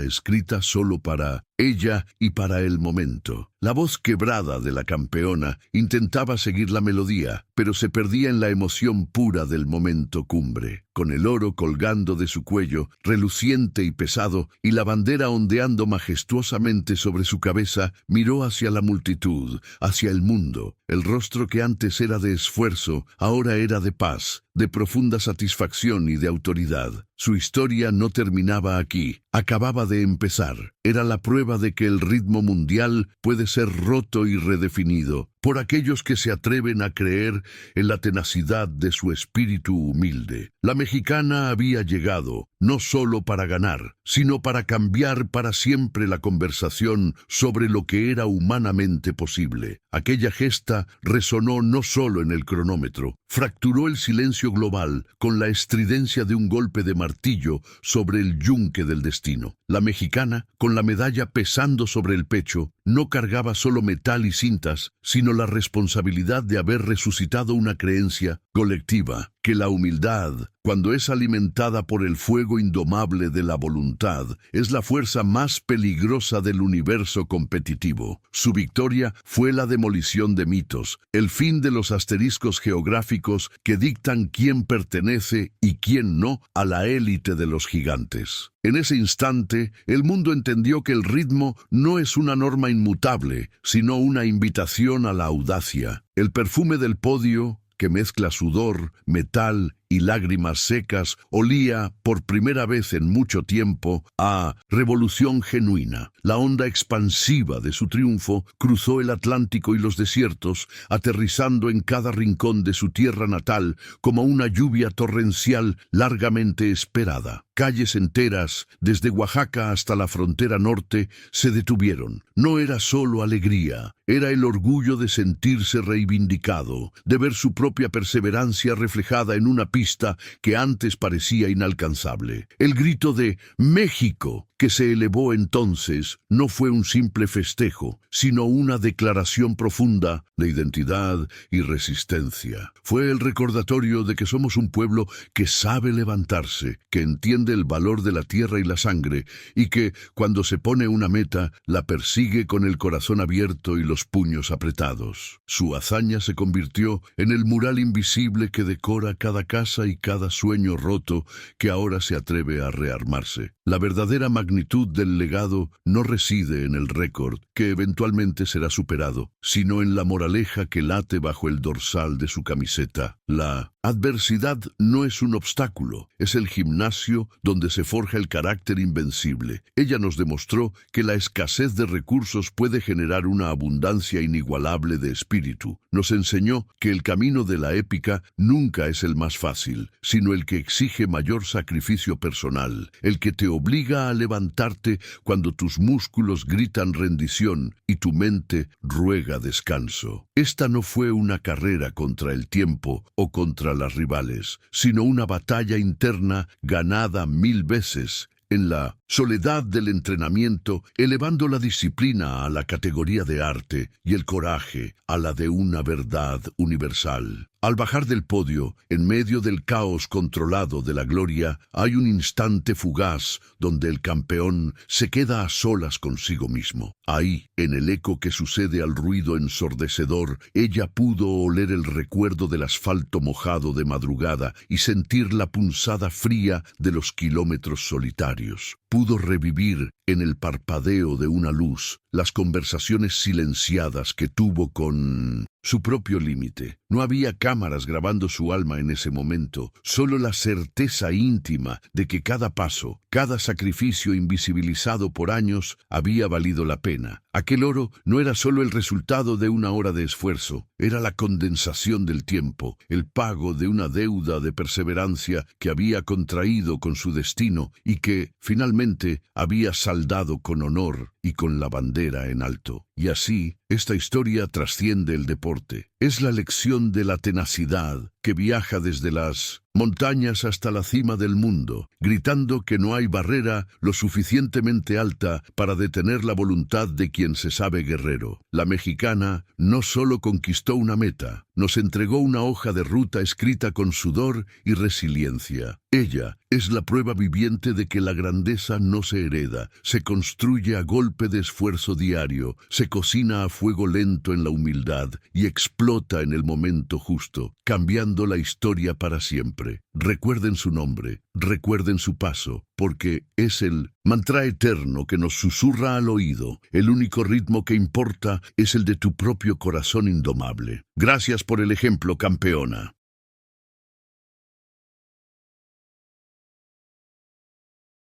escrita solo para ella y para el momento. La voz quebrada de la campeona intentaba seguir la melodía, pero se perdía en la emoción pura del momento cumbre. Con el oro colgando de su cuello, reluciente y pesado, y la bandera ondeando majestuosamente sobre su cabeza, miró hacia la multitud, hacia el mundo. El rostro que antes era de esfuerzo, ahora era de paz, de profunda satisfacción y de autoridad. Su historia no terminaba aquí, acababa de empezar. Era la prueba de que el ritmo mundial puede ser roto y redefinido por aquellos que se atreven a creer en la tenacidad de su espíritu humilde. La mexicana había llegado, no solo para ganar, sino para cambiar para siempre la conversación sobre lo que era humanamente posible. Aquella gesta resonó no solo en el cronómetro, fracturó el silencio global con la estridencia de un golpe de martillo sobre el yunque del destino. La mexicana, con la medalla pesando sobre el pecho, no cargaba solo metal y cintas, sino la responsabilidad de haber resucitado una creencia colectiva, que la humildad, cuando es alimentada por el fuego indomable de la voluntad, es la fuerza más peligrosa del universo competitivo. Su victoria fue la demolición de mitos, el fin de los asteriscos geográficos que dictan quién pertenece y quién no a la élite de los gigantes. En ese instante, el mundo entendió que el ritmo no es una norma inmutable, sino una invitación a la audacia. El perfume del podio, que mezcla sudor, metal y lágrimas secas, olía, por primera vez en mucho tiempo, a revolución genuina. La onda expansiva de su triunfo cruzó el Atlántico y los desiertos, aterrizando en cada rincón de su tierra natal como una lluvia torrencial largamente esperada. Calles enteras, desde Oaxaca hasta la frontera norte, se detuvieron. No era solo alegría, era el orgullo de sentirse reivindicado, de ver su propia perseverancia reflejada en una pista que antes parecía inalcanzable. El grito de «México», que se elevó entonces, no fue un simple festejo, sino una declaración profunda de identidad y resistencia. Fue el recordatorio de que somos un pueblo que sabe levantarse, que entiende el valor de la tierra y la sangre, y que, cuando se pone una meta, la persigue con el corazón abierto y los puños apretados. Su hazaña se convirtió en el mural invisible que decora cada casa y cada sueño roto que ahora se atreve a rearmarse. La verdadera magnitud del legado no reside en el récord, que eventualmente será superado, sino en la moraleja que late bajo el dorsal de su camiseta. La adversidad no es un obstáculo, es el gimnasio donde se forja el carácter invencible. Ella nos demostró que la escasez de recursos puede generar una abundancia inigualable de espíritu. Nos enseñó que el camino de la épica nunca es el más fácil, sino el que exige mayor sacrificio personal, el que te obliga a levantarte cuando tus músculos gritan rendición y tu mente ruega descanso. Esta no fue una carrera contra el tiempo o contra las rivales, sino una batalla interna ganada 1000 veces en la soledad del entrenamiento, elevando la disciplina a la categoría de arte y el coraje a la de una verdad universal. Al bajar del podio, en medio del caos controlado de la gloria, hay un instante fugaz donde el campeón se queda a solas consigo mismo. Ahí, en el eco que sucede al ruido ensordecedor, ella pudo oler el recuerdo del asfalto mojado de madrugada y sentir la punzada fría de los kilómetros solitarios. Pudo revivir, en el parpadeo de una luz, las conversaciones silenciadas que tuvo con su propio límite. No había cámaras grabando su alma en ese momento, solo la certeza íntima de que cada paso, cada sacrificio invisibilizado por años, había valido la pena. Aquel oro no era solo el resultado de una hora de esfuerzo, era la condensación del tiempo, el pago de una deuda de perseverancia que había contraído con su destino y que, finalmente, había saldado con honor y con la bandera en alto. Y así, esta historia trasciende el deporte. Es la lección de la tenacidad que viaja desde las montañas hasta la cima del mundo, gritando que no hay barrera lo suficientemente alta para detener la voluntad de quien se sabe guerrero. La mexicana no solo conquistó una meta, nos entregó una hoja de ruta escrita con sudor y resiliencia. Ella es la prueba viviente de que la grandeza no se hereda, se construye a golpe de esfuerzo diario, se cocina a fuego lento en la humildad y explota en el momento justo, cambiando la historia para siempre. Recuerden su nombre, recuerden su paso, porque es el mantra eterno que nos susurra al oído. El único ritmo que importa es el de tu propio corazón indomable. Gracias por el ejemplo, campeona.